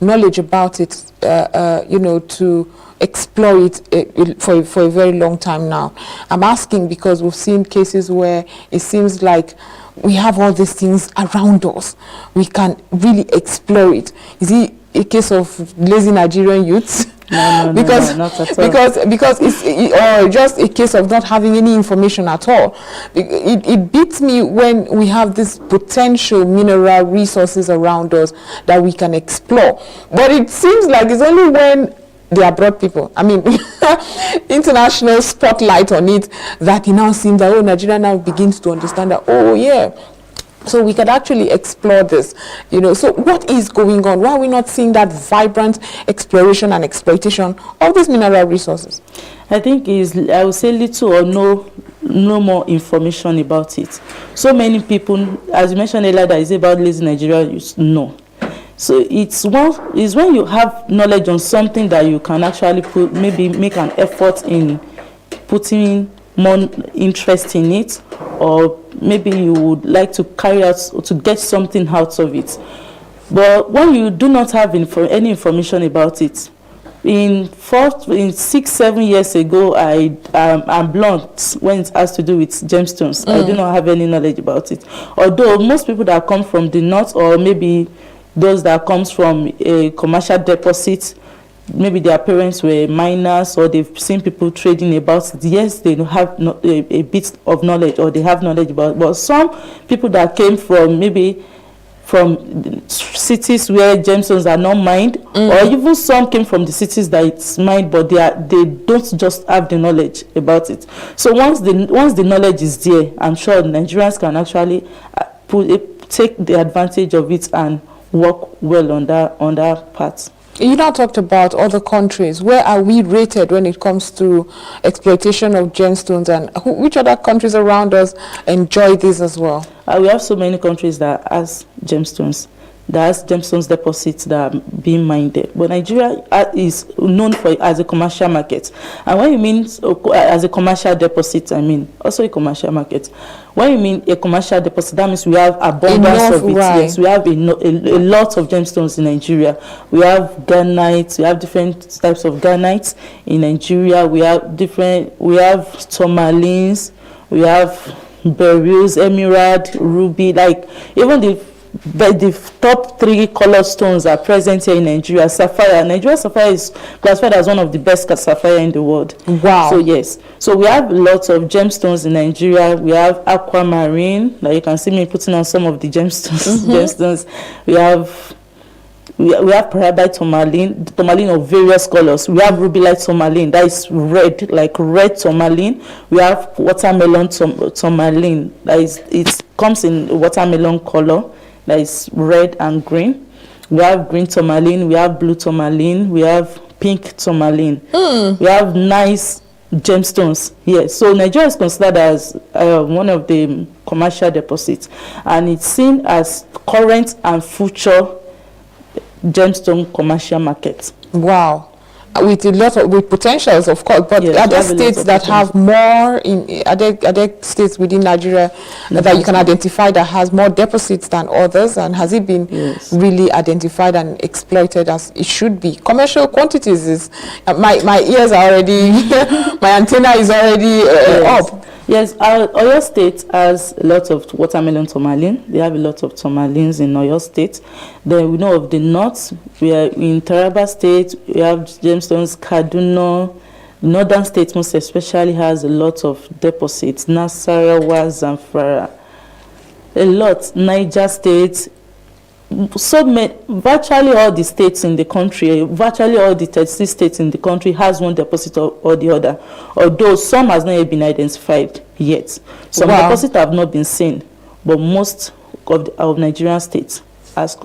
knowledge about it, to explore it for a very long time now? I'm asking because we've seen cases where it seems like we have all these things around us. We can really explore it. Is it a case of lazy Nigerian youths? No, because not at all. Because it's just a case of not having any information at all. It beats me when we have this potential mineral resources around us that we can explore. But it seems like it's only when the abroad people, I mean, international spotlight on it, that it now seems that Nigeria now begins to understand that, So we could actually explore this, So what is going on? Why are we not seeing that vibrant exploration and exploitation of these mineral resources? I think I would say little or no more information about it. So many people, as you mentioned earlier, that is about lazy Nigeria, you know. So it's when you have knowledge on something that you can actually maybe make an effort in putting more interest in it, or maybe you would like to carry out or to get something out of it. But when you do not have any information about it, in 6-7 years ago, I'm blunt when it has to do with gemstones. I do not have any knowledge about it. Although most people that come from the north, or maybe those that comes from a commercial deposit, maybe their parents were miners, or they've seen people trading about it. Yes, they have a bit of knowledge, or they have knowledge about it. But some people that came from cities where gemstones are not mined, or even some came from the cities that it's mined, but they don't just have the knowledge about it. So once the knowledge is there, I'm sure Nigerians can actually take the advantage of it and work well on that part. You now talked about other countries. Where are we rated when it comes to exploitation of gemstones, and which other countries around us enjoy this as well? We have so many countries that has gemstones. There's gemstones deposits that are being mined there. But Nigeria is known as a commercial market. And when you mean as a commercial deposit, I mean also a commercial market. When you mean a commercial deposit, that means we have abundance of it. Right. Yes, we have a lot of gemstones in Nigeria. We have garnites. We have different types of garnites in Nigeria. We have tourmalines. We have beryls, emerald, ruby. Like even the top 3 color stones are present here in Nigeria. Sapphire. Nigeria sapphire is classified as one of the best sapphire in the world. Wow. So yes. So we have lots of gemstones in Nigeria. We have aquamarine. Now you can see me putting on some of the gemstones. Gemstones. We have pyrite tourmaline of various colors. We have rubylite tourmaline, that is red, like red tourmaline. We have watermelon tourmaline, it comes in watermelon color, that is red and green. We have green tourmaline, we have blue tourmaline, we have pink tourmaline. We have nice gemstones. Yes, so Nigeria is considered as one of the commercial deposits, and it's seen as current and future gemstone commercial market. Wow. With a lot of potentials, of course, but yes, are there states that have more are there states within Nigeria that you can identify that has more deposits than others, and has it been really identified and exploited as it should be? Commercial quantities is my ears are already my antenna is already up. Yes, Oyo State has a lot of watermelon tourmaline. They have a lot of tourmalines in Oyo State. Then we know of the north. We are in Taraba State. We have gemstones. Kaduna, the northern states most especially has a lot of deposits. Nasarawa, Zamfara, a lot. Niger State. So virtually all the states in the country, virtually all the 36 states in the country has one deposit or the other, although some has not yet been identified yet. Some deposits have not been seen, but most of Nigerian states has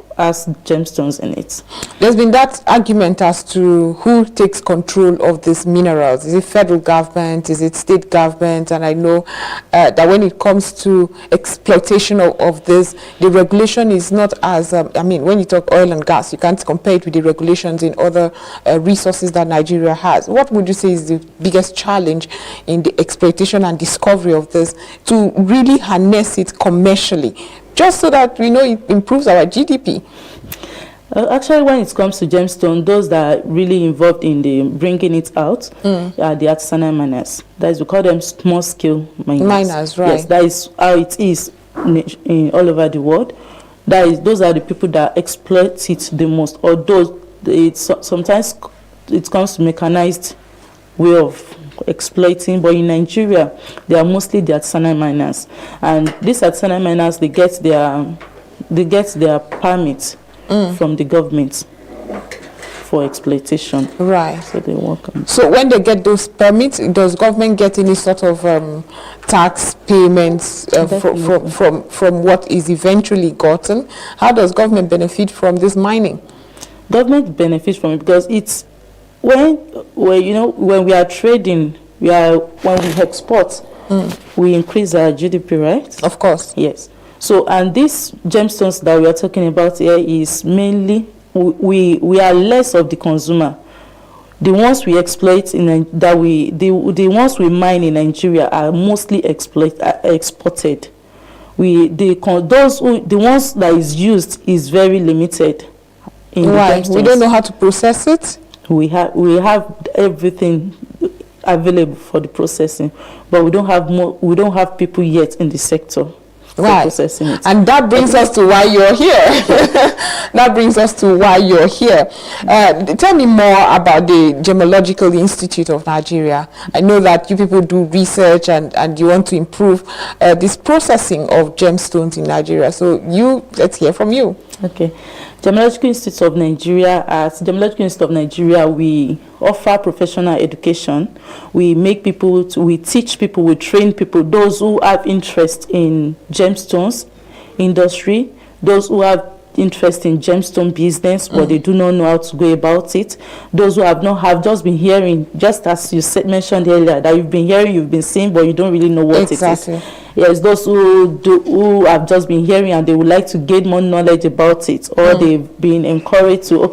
gemstones in it. There's been that argument as to who takes control of these minerals. Is it federal government? Is it state government? And I know that when it comes to exploitation of this, the regulation is not as, when you talk oil and gas, you can't compare it with the regulations in other resources that Nigeria has. What would you say is the biggest challenge in the exploitation and discovery of this to really harness it commercially, just so that we know it improves our GDP? Actually, when it comes to gemstone, those that are really involved in the bringing it out are the artisanal miners. That is, we call them small-scale miners. Miners, right. Yes, that is how it is all over the world. Those are the people that exploit it the most. Although sometimes it comes to mechanized way of exploiting, but in Nigeria they are mostly the artisanal miners, and these artisanal miners they get their permits from the government for exploitation. Right. So they work on. So when they get those permits, does government get any sort of tax payments from what is eventually gotten? How does government benefit from this mining? Government benefits from it because it's when we are trading, when we export, we increase our GDP, right? Of course. Yes. So, and these gemstones that we are talking about here is mainly, we are less of the consumer. The ones we exploit the ones we mine in Nigeria are mostly exported. The ones that is used is very limited. Why? We don't know how to process it. We have everything available for the processing, but we don't have people yet in the sector processing it. And that brings us to why you're here. That brings us to why you're here. Tell me more about the Gemological Institute of Nigeria. I know that you people do research and you want to improve this processing of gemstones in Nigeria. So let's hear from you. Okay. Gemological Institute of Nigeria. At Gemological Institute of Nigeria, we offer professional education. We teach people, we train people, those who have interest in gemstones industry, those who have interest in gemstone business, but they do not know how to go about it. Those who have just been hearing, just as you mentioned earlier, that you've been seeing, but you don't really know what it is. Yes, those who have just been hearing and they would like to gain more knowledge about it, or they've been encouraged to,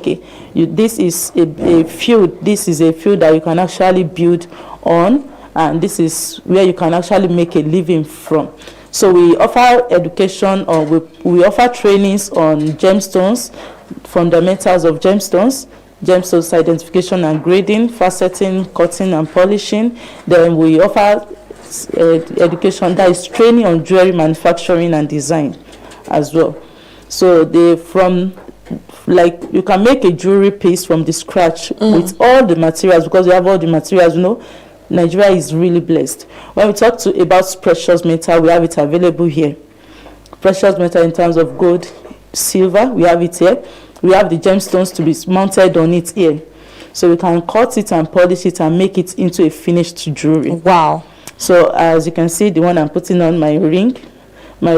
this is a field that you can actually build on, and this is where you can actually make a living from. So we offer education, or we offer trainings on gemstones, fundamentals of gemstones identification and grading, faceting, cutting and polishing. Then we offer education that is training on jewelry manufacturing and design as well. So you can make a jewelry piece from the scratch with all the materials, because you have all the materials, Nigeria is really blessed. When we talk about precious metal, we have it available here. Precious metal in terms of gold, silver, we have it here. We have the gemstones to be mounted on it here. So we can cut it and polish it and make it into a finished jewelry. Wow. So as you can see, the one I'm putting on, my ring, my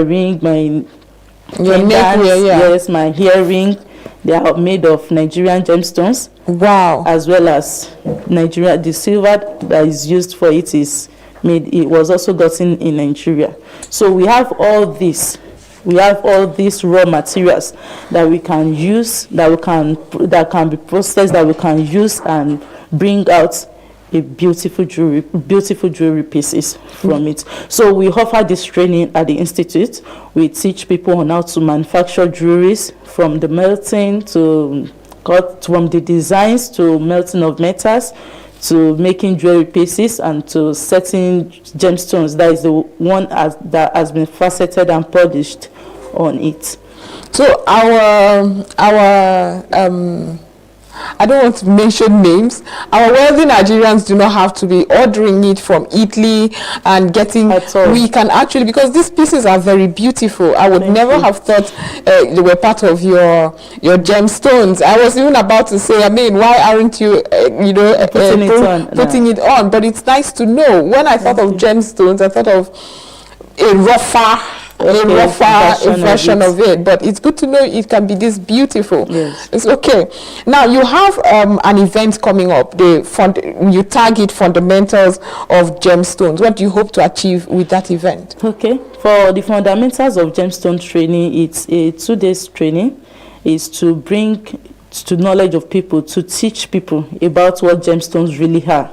yes, my earring, they are made of Nigerian gemstones. Wow. As well as Nigeria, the silver that is used for it it was also gotten in Nigeria. So we have all this. We have all these raw materials that we can use, that can be processed, that we can use and bring out a beautiful jewelry pieces from it. So we offer this training at the institute. We teach people on how to manufacture jewelries, from the melting to from the designs to melting of metals, to making jewelry pieces, and to setting gemstones. That is the one that has been faceted and polished on it. So our I don't want to mention names. Our wealthy Nigerians do not have to be ordering it from Italy and getting. We can actually, because these pieces are very beautiful. I would never have thought they were part of your gemstones. I was even about to say, why aren't you, putting it on? But it's nice to know. When I thought of gemstones, I thought of a rougher version of it, but it's good to know it can be this beautiful. Yes. It's okay. Now you have an event coming up. You target fundamentals of gemstones. What do you hope to achieve with that event? Okay, for the fundamentals of gemstone training, it's a 2-day training. Is to bring to knowledge of people, to teach people about what gemstones really are.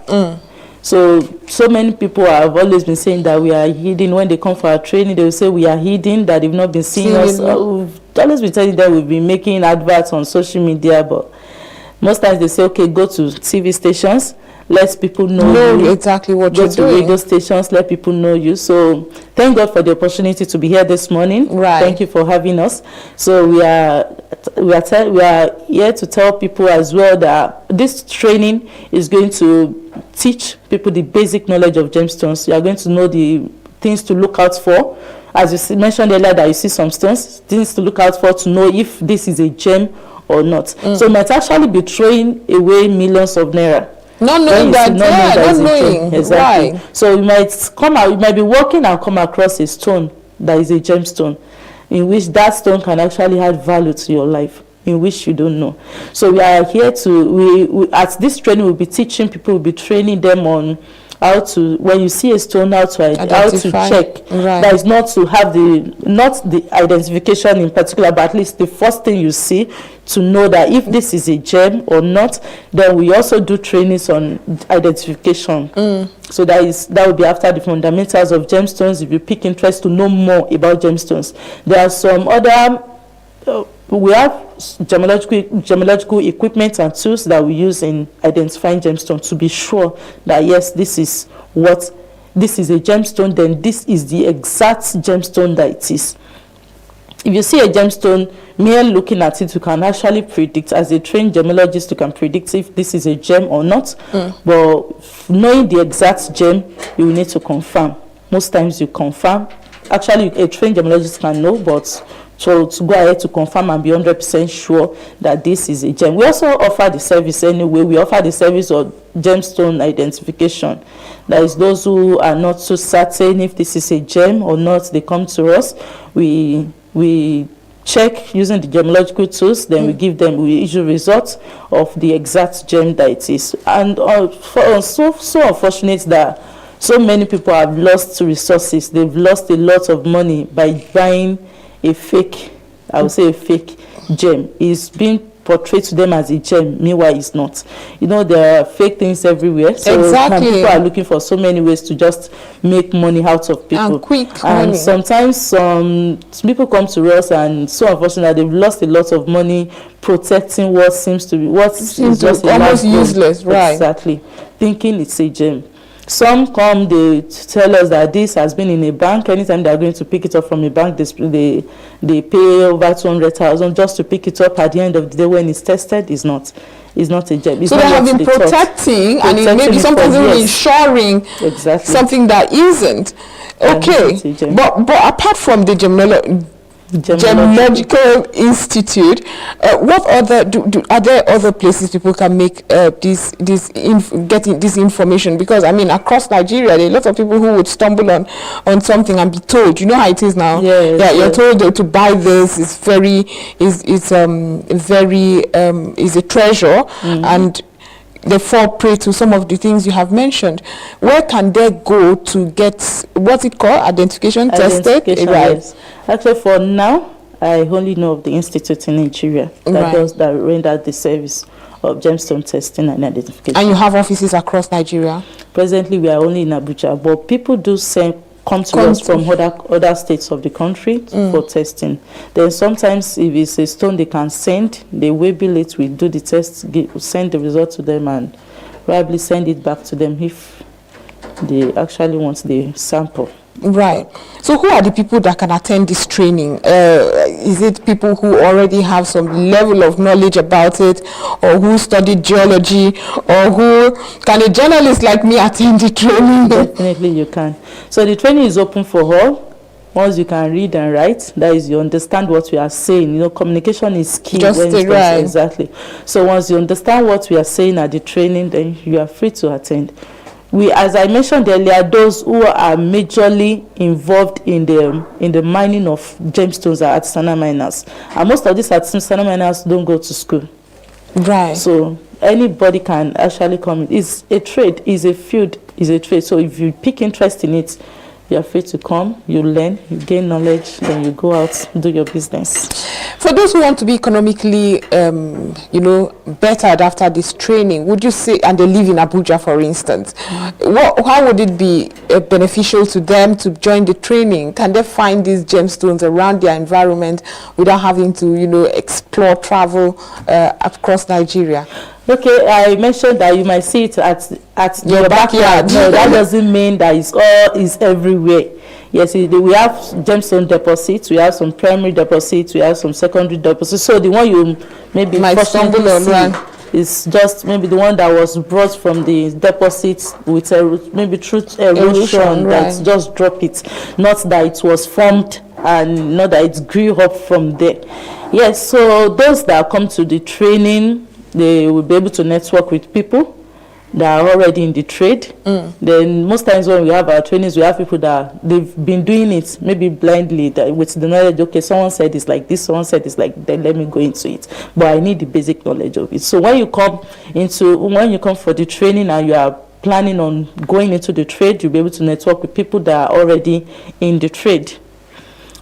So many people have always been saying that we are hidden. When they come for our training, they will say we are hidden, that they've not been seeing us. We've always been telling them we've been making adverts on social media, but most times they say, okay, go to TV stations, let people know exactly what you're doing. Go to radio stations, let people know you. So thank God for the opportunity to be here this morning. Right. Thank you for having us. So we are here to tell people as well that this training is going to teach people the basic knowledge of gemstones. You are going to know the things to look out for. As you mentioned earlier, that you see some stones, things to look out for to know if this is a gem or not. So it might actually be throwing away millions of naira Not knowing that, not knowing. Exactly. Right. So you might be walking and come across a stone that is a gemstone, in which that stone can actually add value to your life, in which you don't know. So we are here we at this training, we'll be teaching people, we'll be training them on how to, when you see a stone, how to check. Right. That is not to have not the identification in particular, but at least the first thing you see to know that if this is a gem or not. Then we also do trainings on identification. So that will be after the fundamentals of gemstones. If you pick interest to know more about gemstones, there are some other we have gemological equipment and tools that we use in identifying gemstones to be sure that yes, this is a gemstone, then this is the exact gemstone that it is. If you see a gemstone, mere looking at it, you can actually predict, as a trained gemologist, you can predict if this is a gem or not. But knowing the exact gem, you will need to confirm. Most times you confirm. Actually, a trained gemologist can know, but so to go ahead to confirm and be 100% sure that this is a gem. We also offer the service anyway. We offer the service of gemstone identification. That is, those who are not so certain if this is a gem or not, they come to us. We check using the gemological tools, then we issue results of the exact gem that it is. And so unfortunate that so many people have lost resources. They've lost a lot of money by buying a fake, I would say a fake gem. It's being portrayed to them as a gem, meanwhile it's not. You know, there are fake things everywhere. So people are looking for so many ways to just make money out of people. And quick and money. Sometimes some people come to us and so unfortunate they've lost a lot of money protecting what seems to be just almost useless, right? Exactly. Thinking it's a gem. Some come, they tell us that this has been in a bank. Anytime they are going to pick it up from a bank, they pay over 200,000 just to pick it up. At the end of the day, when it's tested, it's not a gem. So they have been protecting, and it maybe sometimes even insuring something that isn't. Okay, but apart from the Gemological Institute, what other are there other places people can make getting this information? Because I mean, across Nigeria, there are lots of people who would stumble on something and be told, you know how it is now. You're told to buy this. It's a treasure, and they fall prey to some of the things you have mentioned. Where can they go to get what's it called? Identification tested? Right. Yes. Actually, for now, I only know of the institute in Nigeria that render the service of gemstone testing and identification. And you have offices across Nigeria? Presently, we are only in Abuja, but people do come to us from other states of the country for testing. Then sometimes if it's a stone they can send, they will be late, we do the test, send the result to them and probably send it back to them if they actually want the sample. Right. So who are the people that can attend this training? Is it people who already have some level of knowledge about it, or who studied geology, or who can a journalist like me attend the training? Definitely you can. So the training is open for all. Once you can read and write, that is, you understand what we are saying. You know, communication is key. Exactly. So once you understand what we are saying at the training, then you are free to attend. As I mentioned earlier, those who are majorly involved in the mining of gemstones are artisanal miners, and most of these artisanal miners don't go to school. Right. So anybody can actually come. It's a trade. It's a field. It's a trade. So if you pick interest in it, you are free to come. You learn. You gain knowledge. Then you go out, do your business. For those who want to be economically, bettered after this training, would you say, and they live in Abuja, for instance, how would it be beneficial to them to join the training? Can they find these gemstones around their environment without having to, explore, travel across Nigeria? Okay, I mentioned that you might see it at your backyard. No, that doesn't mean that it's everywhere. Yes, we have gemstone deposits, we have some primary deposits, we have some secondary deposits. So the one you maybe might stumble on is just maybe the one that was brought from the deposits with maybe through erosion, that just drop it. Not that it was formed and not that it grew up from there. Yes, so those that come to the training, they will be able to network with people that are already in the trade. Then most times when we have our trainings, we have people that they've been doing it maybe blindly, that with the knowledge, okay, someone said it's like this, someone said it's like that, let me go into it, but I need the basic knowledge of it. So when you come for the training and you are planning on going into the trade, you'll be able to network with people that are already in the trade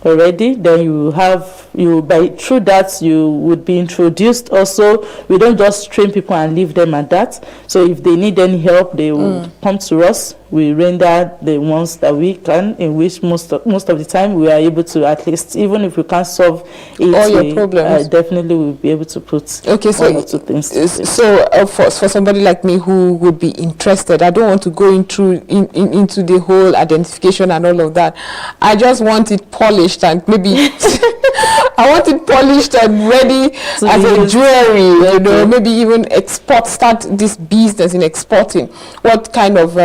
already. Then through that you would be introduced. Also, we don't just train people and leave them at that. So if they need any help, they will come to us. We render the ones that we can, in which most of the time we are able to, at least, even if we can't solve it, all your problems, definitely we'll be able to put all two things together. So for somebody like me who would be interested, I don't want to go into the whole identification and all of that. I just want it polished and maybe I want it polished and ready as a jewelry, you know, maybe even start this business in exporting. What kind of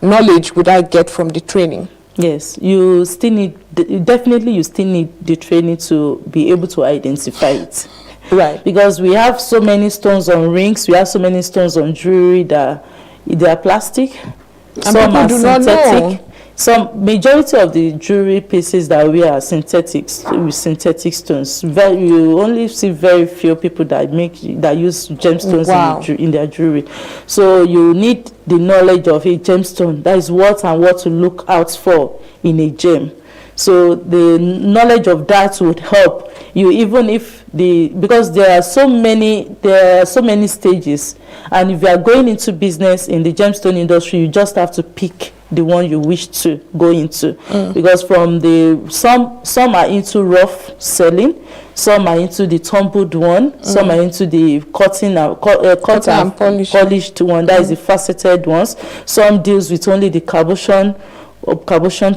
knowledge would I get from the training? Yes, you still need the training to be able to identify it. Right. Because we have so many stones on rings, we have so many stones on jewelry that they are plastic, and some are synthetic. Know. Some majority of the jewelry pieces that we are synthetics, with synthetic stones. You only see very few people that use gemstones in their jewelry. So you need the knowledge of a gemstone. That is what to look out for in a gem. So the knowledge of that would help you, even if because there are so many stages, and if you are going into business in the gemstone industry, you just have to pick the one you wish to go into. Because from some are into rough selling, some are into the tumbled one, some are into the cut and polished one, that is the faceted ones. Some deals with only the cabochon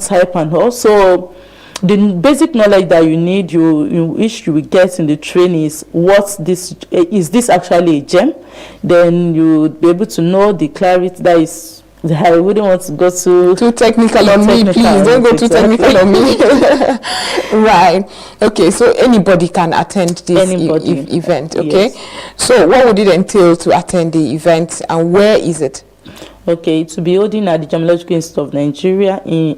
type and all. So the basic knowledge that you need, which you will get in the training, is is this actually a gem? Then you will be able to know the clarity. That is, I wouldn't want to go too technical on me, please. Don't go too technical on me. Right. Okay, so anybody can attend this event, okay? Yes. So what would it entail to attend the event, and where is it? Okay, to be holding at the Gemological Institute of Nigeria in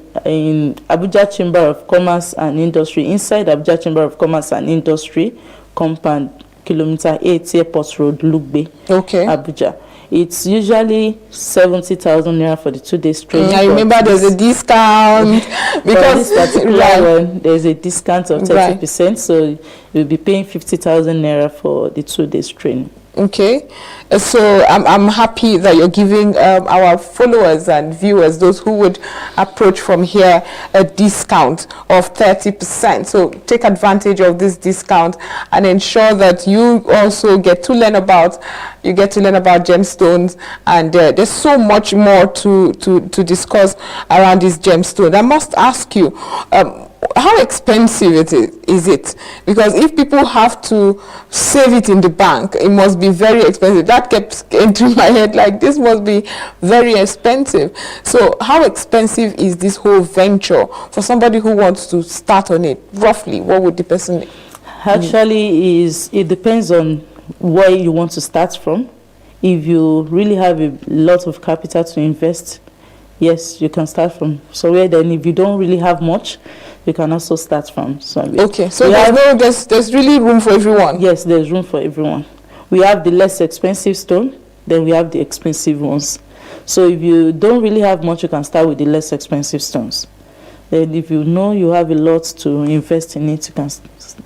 Abuja Chamber of Commerce and Industry, inside Abuja Chamber of Commerce and Industry compound, kilometer 8, Airport Road, Lugbe, Abuja. It's usually 70,000 naira for the 2 days training. I remember there's a discount because this particular one, there's a discount of 30%, so you'll be paying 50,000 naira for the 2 days training. Okay, so I'm happy that you're giving our followers and viewers, those who would approach from here, a discount of 30%. So take advantage of this discount and ensure that you also get to learn about gemstones, and there's so much more to discuss around these gemstones. I must ask you, how expensive is it? Because if people have to save it in the bank, it must be very expensive. That kept entering my head, like, this must be very expensive. So how expensive is this whole venture for somebody who wants to start on it? Roughly, what would the person actually it depends on where you want to start from. If you really have a lot of capital to invest, yes, you can start from somewhere. Then if you don't really have much, you can also start from somewhere. Okay, so there's really room for everyone. Yes, there's room for everyone. We have the less expensive stone, then we have the expensive ones. So if you don't really have much, you can start with the less expensive stones. Then if you know you have a lot to invest in it,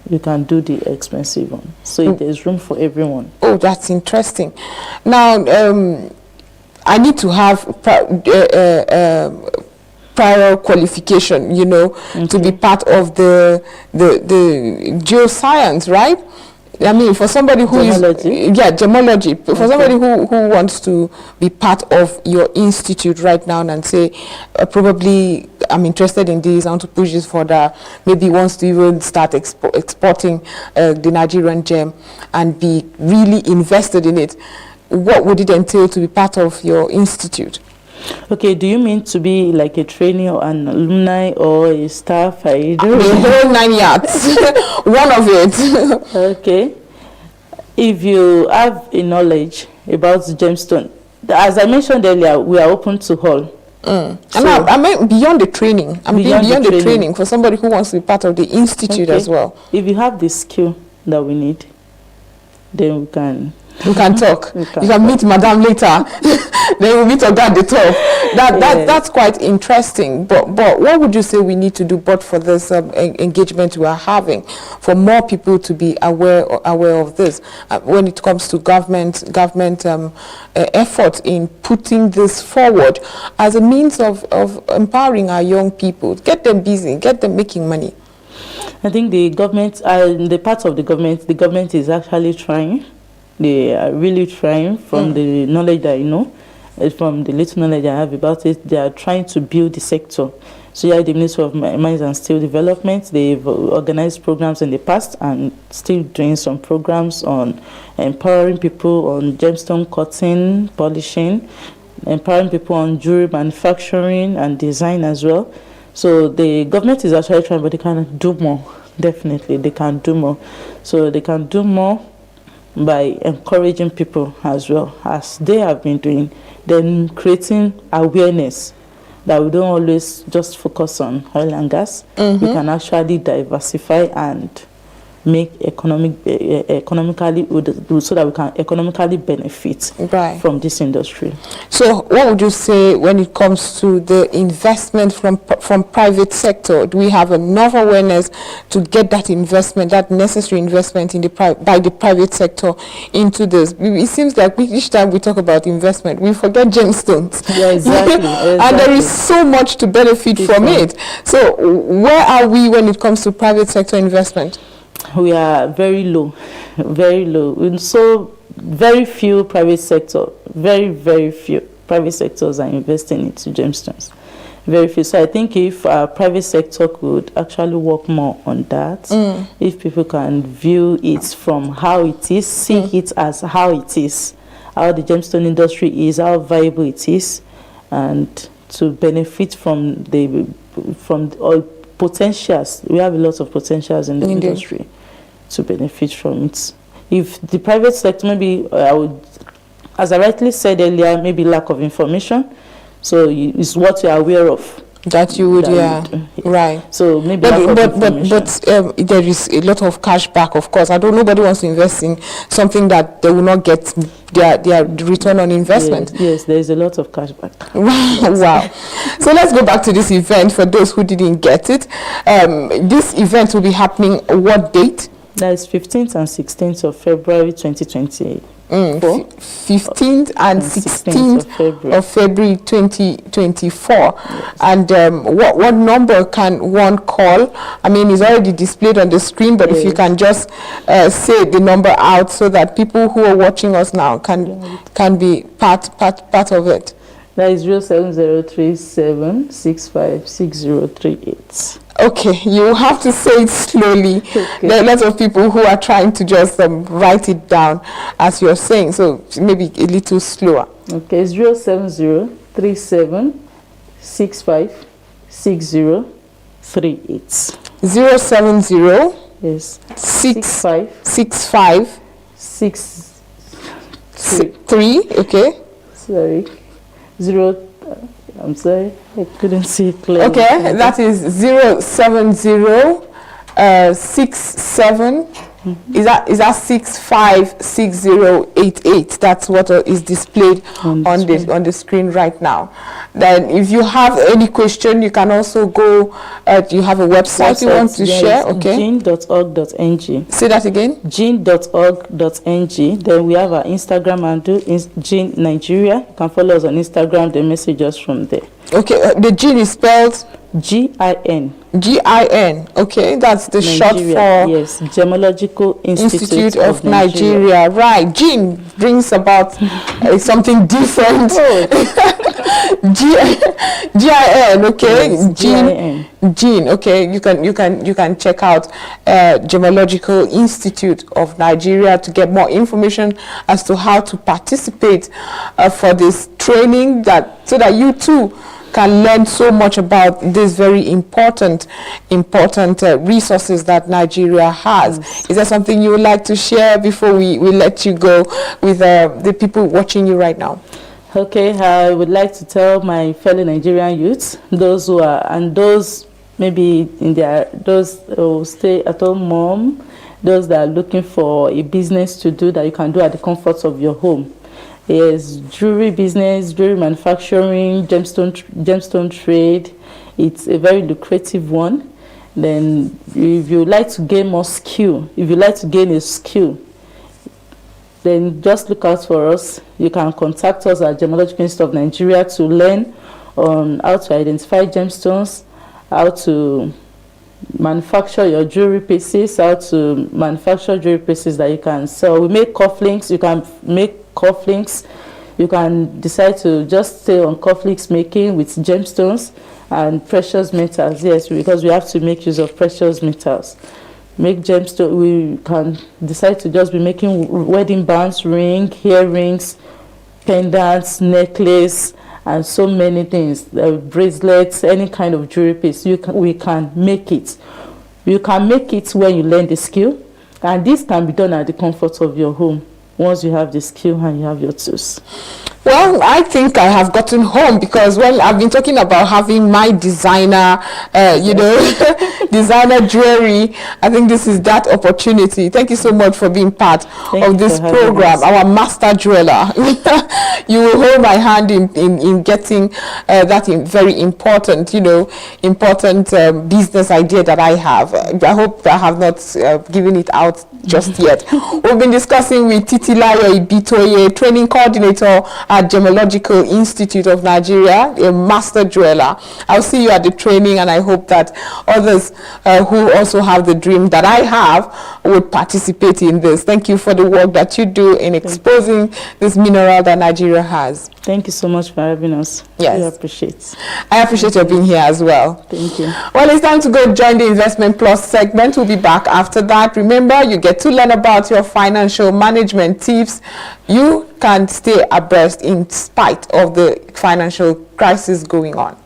you can do the expensive one. So there's room for everyone. Oh, that's interesting. Now, I need to have prior qualification, to be part of the geoscience, right? I mean, for somebody who gemology. For somebody who wants to be part of your institute right now and say, probably I'm interested in this, I want to push this further, maybe wants to even start exporting the Nigerian gem and be really invested in it, what would it entail to be part of your institute? Okay, do you mean to be like a trainee or an alumni or a staff? The whole 9 yards. One of it. Okay. If you have a knowledge about gemstone, as I mentioned earlier, we are open to all. And I mean beyond the training. Beyond the training for somebody who wants to be part of the institute as well. If you have the skill that we need, then we can talk. You can meet Madam later. Then we'll meet Oga at the top. That's quite interesting. But what would you say we need to do but for this engagement we are having, for more people to be aware of this when it comes to government effort in putting this forward as a means of empowering our young people, get them busy, get them making money? I think the government, the part of the government is actually trying. They are really trying from the knowledge that I know, from the little knowledge I have about it. They are trying to build the sector. So yeah, the Ministry of Mines and Steel Development, they've organized programs in the past and still doing some programs on empowering people on gemstone cutting, polishing, empowering people on jewelry manufacturing and design as well. So the government is actually trying, but they can do more. Definitely, they can do more. So they can do more by encouraging people as well, as they have been doing, then creating awareness that we don't always just focus on oil and gas. We can actually diversify and make economically, so that we can economically benefit from this industry. So what would you say when it comes to the investment from private sector? Do we have enough awareness to get that investment, that necessary investment in by the private sector into this? It seems like each time we talk about investment, we forget gemstones. Yeah, exactly. And there is so much to benefit from it. So where are we when it comes to private sector investment? We are very low, very low. And so very few private sector, very few private sectors are investing into gemstones. Very few. So I think if our private sector could actually work more on that, if people can view it from how it is, see it as how it is, how the gemstone industry is, how viable it is, and to benefit from all potentials. We have a lot of potentials in the industry to benefit from it. If the private sector, maybe I would, as I rightly said earlier, maybe lack of information. So it's what you are aware of. That you would, right. So maybe but there is a lot of cash back, of course. Nobody wants to invest in something that they will not get their return on investment. Yes, there is a lot of cash back. Wow. So let's go back to this event for those who didn't get it. This event will be happening what date? That is 15th and 16th of February 2028. 15th and 16th of February 2024. Yes. And what number can one call? I mean, it's already displayed on the screen, but if you can just say the number out so that people who are watching us now can be part of it. That is 07037656038. Okay, you have to say it slowly. Okay. There are lots of people who are trying to just write it down as you're saying, so maybe a little slower. Okay, it's 07037656038. 070 yes 65 3 okay. Sorry, I'm sorry, I couldn't see it clearly. Okay, that is 070 67. Is that 656088? That's what is displayed on the screen right now. Then, if you have any question, you can also go. You have a website you want to share? Okay. gene.org.ng. Say that again. gene.org.ng. Then we have our Instagram handle, Gene Nigeria. You can follow us on Instagram. They message us from there. Okay. The Gene is spelled GIN. GIN. Okay, that's the short for Gemological Institute of Nigeria. Right. Gene brings about something different. GIN. Okay. Yes, Gene. Okay. You can check out Gemological Institute of Nigeria to get more information as to how to participate for this training, so that you too can learn so much about these very important resources that Nigeria has. Yes. Is there something you would like to share before we let you go with the people watching you right now? Okay, I would like to tell my fellow Nigerian youths, those who are, and those maybe those who stay at home mom, those that are looking for a business to do that you can do at the comfort of your home. Yes, jewelry business, jewelry manufacturing, gemstone trade. It's a very lucrative one. Then if you like to gain more skill, if you like to gain a skill, then just look out for us. You can contact us at Gemological Institute of Nigeria to learn on how to identify gemstones, how to manufacture your jewelry pieces, how to manufacture jewelry pieces that you can sell. We make cufflinks. You can make cufflinks. You can decide to just stay on cufflinks making with gemstones and precious metals. Yes, because we have to make use of precious metals. Make gemstone. We can decide to just be making wedding bands, earrings, pendants, necklace, and so many things. Bracelets, any kind of jewelry piece. We can make it. You can make it when you learn the skill, and this can be done at the comfort of your home once you have the skill and you have your tools. Well, I think I have gotten home because, well, I've been talking about having my designer, designer jewelry. I think this is that opportunity. Thank you so much for being part of this program, our master jeweler. You will hold my hand in getting that very important, business idea that I have. I hope I have not given it out just yet. We've been discussing with Titilayo Ibitoye, training coordinator at Gemological Institute of Nigeria, a master jeweler. I'll see you at the training, and I hope that others who also have the dream that I have would participate in this. Thank you for the work that you do in exposing this mineral that Nigeria has. Thank you so much for having us. Yes. We appreciate. I appreciate your being here as well. Thank you. Well, it's time to go join the Investment Plus segment. We'll be back after that. Remember, you get to learn about your financial management tips. You can stay abreast in spite of the financial crisis going on.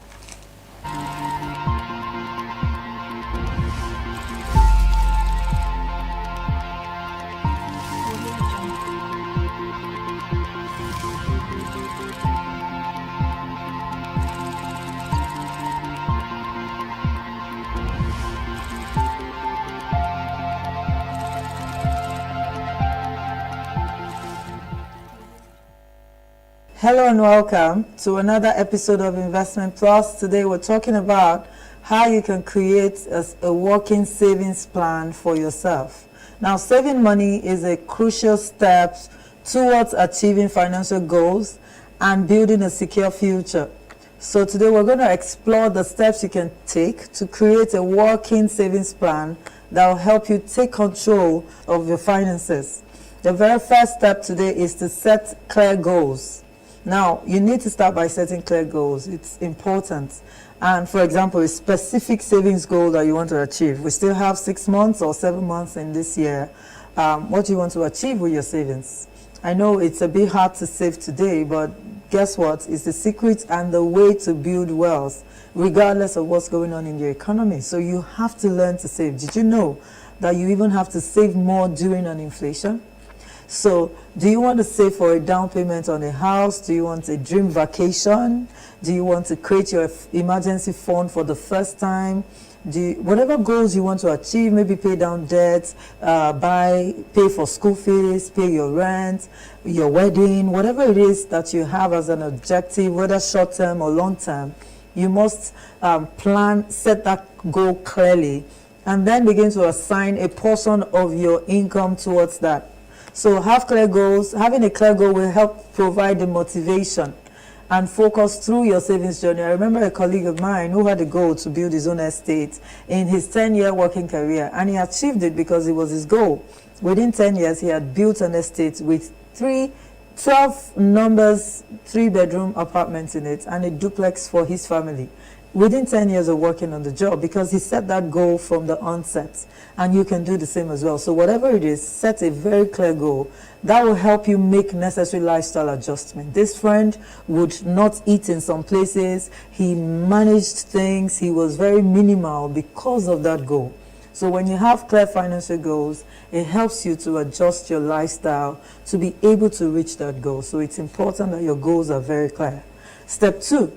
Hello and welcome to another episode of Investment Plus. Today we're talking about how you can create a working savings plan for yourself. Now, saving money is a crucial step towards achieving financial goals and building a secure future. So today we're going to explore the steps you can take to create a working savings plan that will help you take control of your finances. The very first step today is to set clear goals. Now, you need to start by setting clear goals. It's important. And for example, a specific savings goal that you want to achieve. We still have 6 months or 7 months in this year. What do you want to achieve with your savings? I know it's a bit hard to save today, but guess what? It's the secret and the way to build wealth, regardless of what's going on in your economy. So you have to learn to save. Did you know that you even have to save more during an inflation? So do you want to save for a down payment on a house? Do you want a dream vacation? Do you want to create your emergency fund for the first time? Whatever goals you want to achieve, maybe pay down debt, pay for school fees, pay your rent, your wedding, whatever it is that you have as an objective, whether short-term or long-term, you must set that goal clearly, and then begin to assign a portion of your income towards that. So have clear goals. Having a clear goal will help provide the motivation and focus through your savings journey. I remember a colleague of mine who had a goal to build his own estate in his 10-year working career, and he achieved it because it was his goal. Within 10 years, he had built an estate with 12 numbers, 3-bedroom apartments in it, and a duplex for his family. Within 10 years of working on the job, because he set that goal from the onset. And you can do the same as well. So whatever it is, set a very clear goal. That will help you make necessary lifestyle adjustment. This friend would not eat in some places. He managed things. He was very minimal because of that goal. So when you have clear financial goals, it helps you to adjust your lifestyle to be able to reach that goal. So it's important that your goals are very clear. Step 2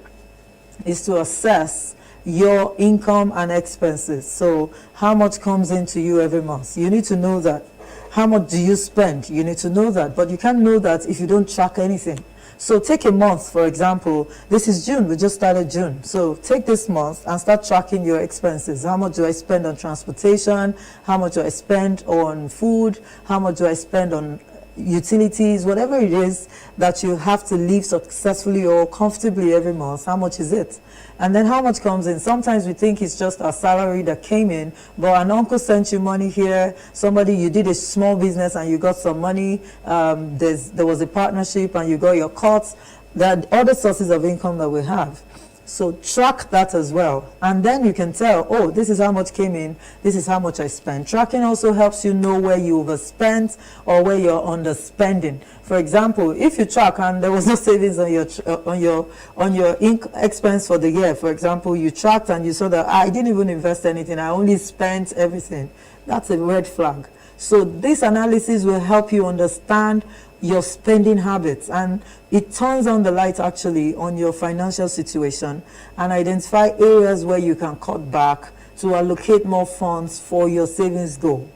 is to assess your income and expenses. So how much comes into you every month? You need to know that. How much do you spend? You need to know that. But you can't know that if you don't track anything. So take a month, for example. This is June. We just started June. So take this month and start tracking your expenses. How much do I spend on transportation? How much do I spend on food? How much do I spend on utilities? Whatever it is that you have to live successfully or comfortably every month, how much is it? And then how much comes in? Sometimes we think it's just our salary that came in, but an uncle sent you money here, somebody, you did a small business and you got some money, there was a partnership and you got your cuts. There are other sources of income that we have. So track that as well. And then you can tell, oh, this is how much came in, this is how much I spent. Tracking also helps you know where you overspent or where you're underspending. For example, if you track and there was no savings on your expense for the year, for example, you tracked and you saw that I didn't even invest anything, I only spent everything. That's a red flag. So this analysis will help you understand your spending habits, and it turns on the light actually on your financial situation and identify areas where you can cut back to allocate more funds for your savings goal.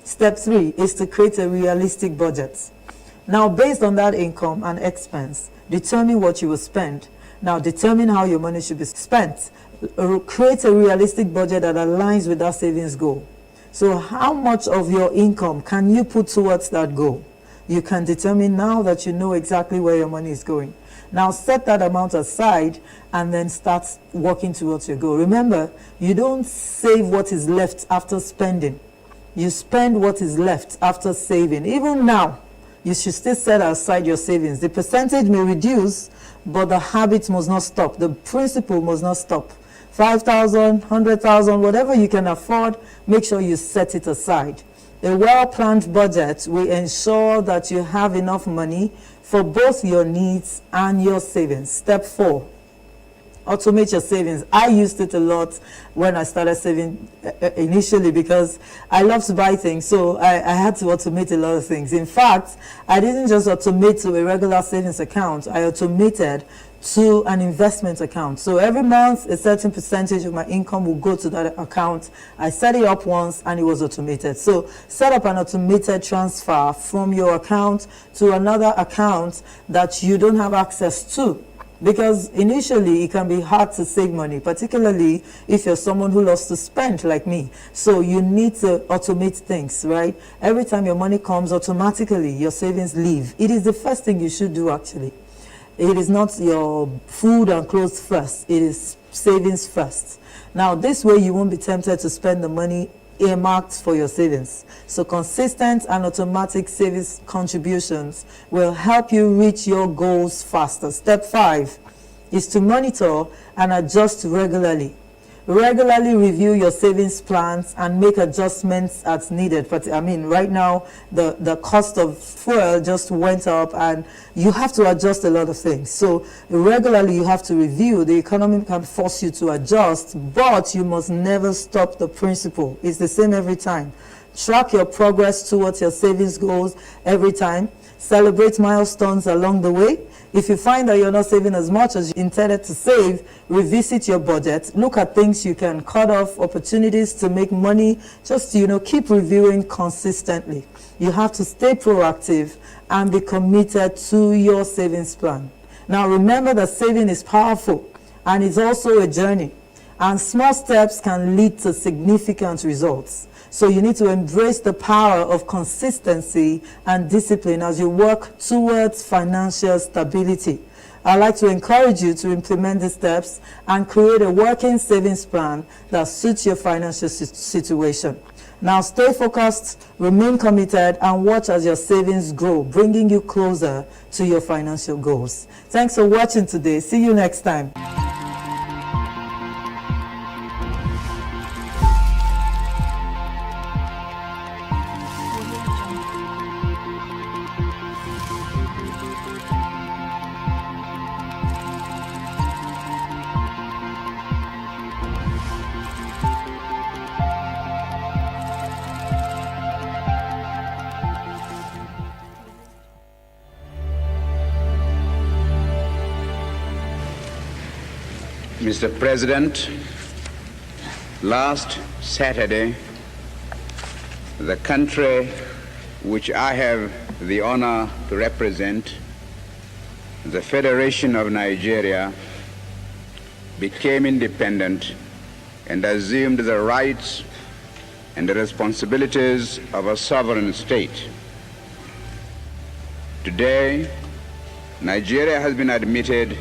Step 3 is to create a realistic budget. Now, based on that income and expense, determine what you will spend. Now, determine how your money should be spent. Create a realistic budget that aligns with that savings goal. So how much of your income can you put towards that goal? You can determine now that you know exactly where your money is going. Now set that amount aside and then start working towards your goal. Remember, you don't save what is left after spending. You spend what is left after saving. Even now, you should still set aside your savings. The percentage may reduce, but the habit must not stop. The principle must not stop. 5,000, 100,000, whatever you can afford, make sure you set it aside. A well-planned budget will ensure that you have enough money for both your needs and your savings. Step 4, automate your savings. I used it a lot when I started saving initially because I love to buy things, so I had to automate a lot of things. In fact, I didn't just automate to a regular savings account, I automated to an investment account. So every month, a certain percentage of my income will go to that account. I set it up once and it was automated. So set up an automated transfer from your account to another account that you don't have access to. Because initially it can be hard to save money, particularly if you're someone who loves to spend like me. So you need to automate things, right? Every time your money comes, automatically your savings leave. It is the first thing you should do actually. It is not your food and clothes first. It is savings first. Now, this way you won't be tempted to spend the money earmarked for your savings. So consistent and automatic savings contributions will help you reach your goals faster. Step 5 is to monitor and adjust regularly. Regularly review your savings plans and make adjustments as needed. But I mean, right now, the cost of fuel just went up and you have to adjust a lot of things. So regularly you have to review. The economy can force you to adjust, but you must never stop the principle. It's the same every time. Track your progress towards your savings goals every time. Celebrate milestones along the way. If you find that you're not saving as much as you intended to save, revisit your budget. Look at things you can cut off, opportunities to make money. Just, keep reviewing consistently. You have to stay proactive and be committed to your savings plan. Now, remember that saving is powerful and it's also a journey. And small steps can lead to significant results. So you need to embrace the power of consistency and discipline as you work towards financial stability. I'd like to encourage you to implement these steps and create a working savings plan that suits your financial situation. Now stay focused, remain committed, and watch as your savings grow, bringing you closer to your financial goals. Thanks for watching today. See you next time. Mr. President, last Saturday, the country which I have the honor to represent, the Federation of Nigeria, became independent and assumed the rights and the responsibilities of a sovereign state. Today, Nigeria has been admitted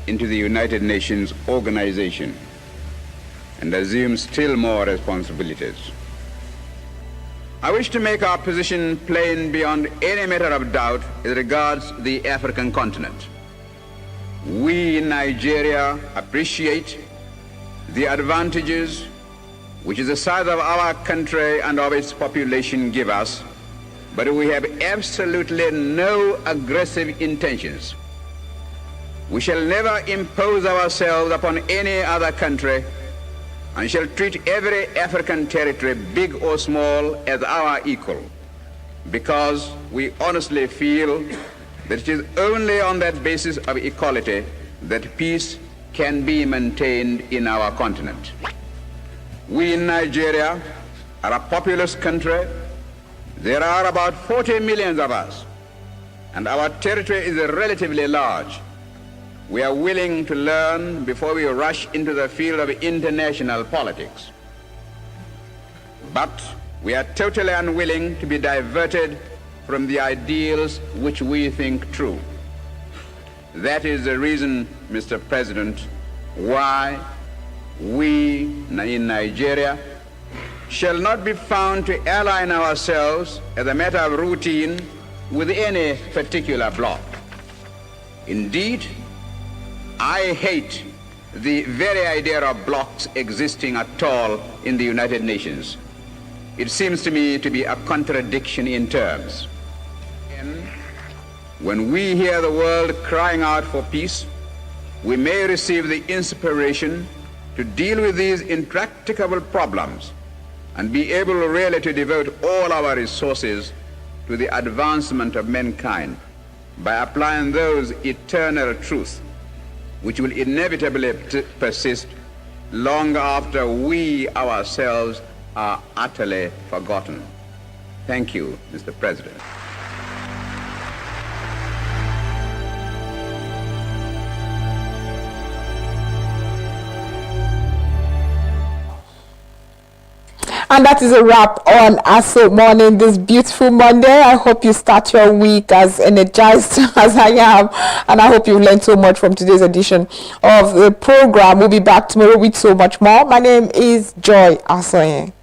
into the United Nations organization and assumes still more responsibilities. I wish to make our position plain beyond any matter of doubt as regards the African continent. We in Nigeria appreciate the advantages which the size of our country and of its population give us, but we have absolutely no aggressive intentions. We shall never impose ourselves upon any other country and shall treat every African territory, big or small, as our equal, because we honestly feel that it is only on that basis of equality that peace can be maintained in our continent. We in Nigeria are a populous country. There are about 40 million of us, and our territory is relatively large. We are willing to learn before we rush into the field of international politics. But we are totally unwilling to be diverted from the ideals which we think true. That is the reason, Mr. President, why we in Nigeria shall not be found to align ourselves as a matter of routine with any particular bloc. Indeed, I hate the very idea of blocs existing at all in the United Nations. It seems to me to be a contradiction in terms. And when we hear the world crying out for peace, we may receive the inspiration to deal with these intractable problems and be able really to devote all our resources to the advancement of mankind by applying those eternal truths which will inevitably persist long after we ourselves are utterly forgotten. Thank you, Mr. President. And that is a wrap on Aso Morning this beautiful Monday. I hope you start your week as energized as I am. And I hope you learned so much from today's edition of the program. We'll be back tomorrow with so much more. My name is Joy Asoye.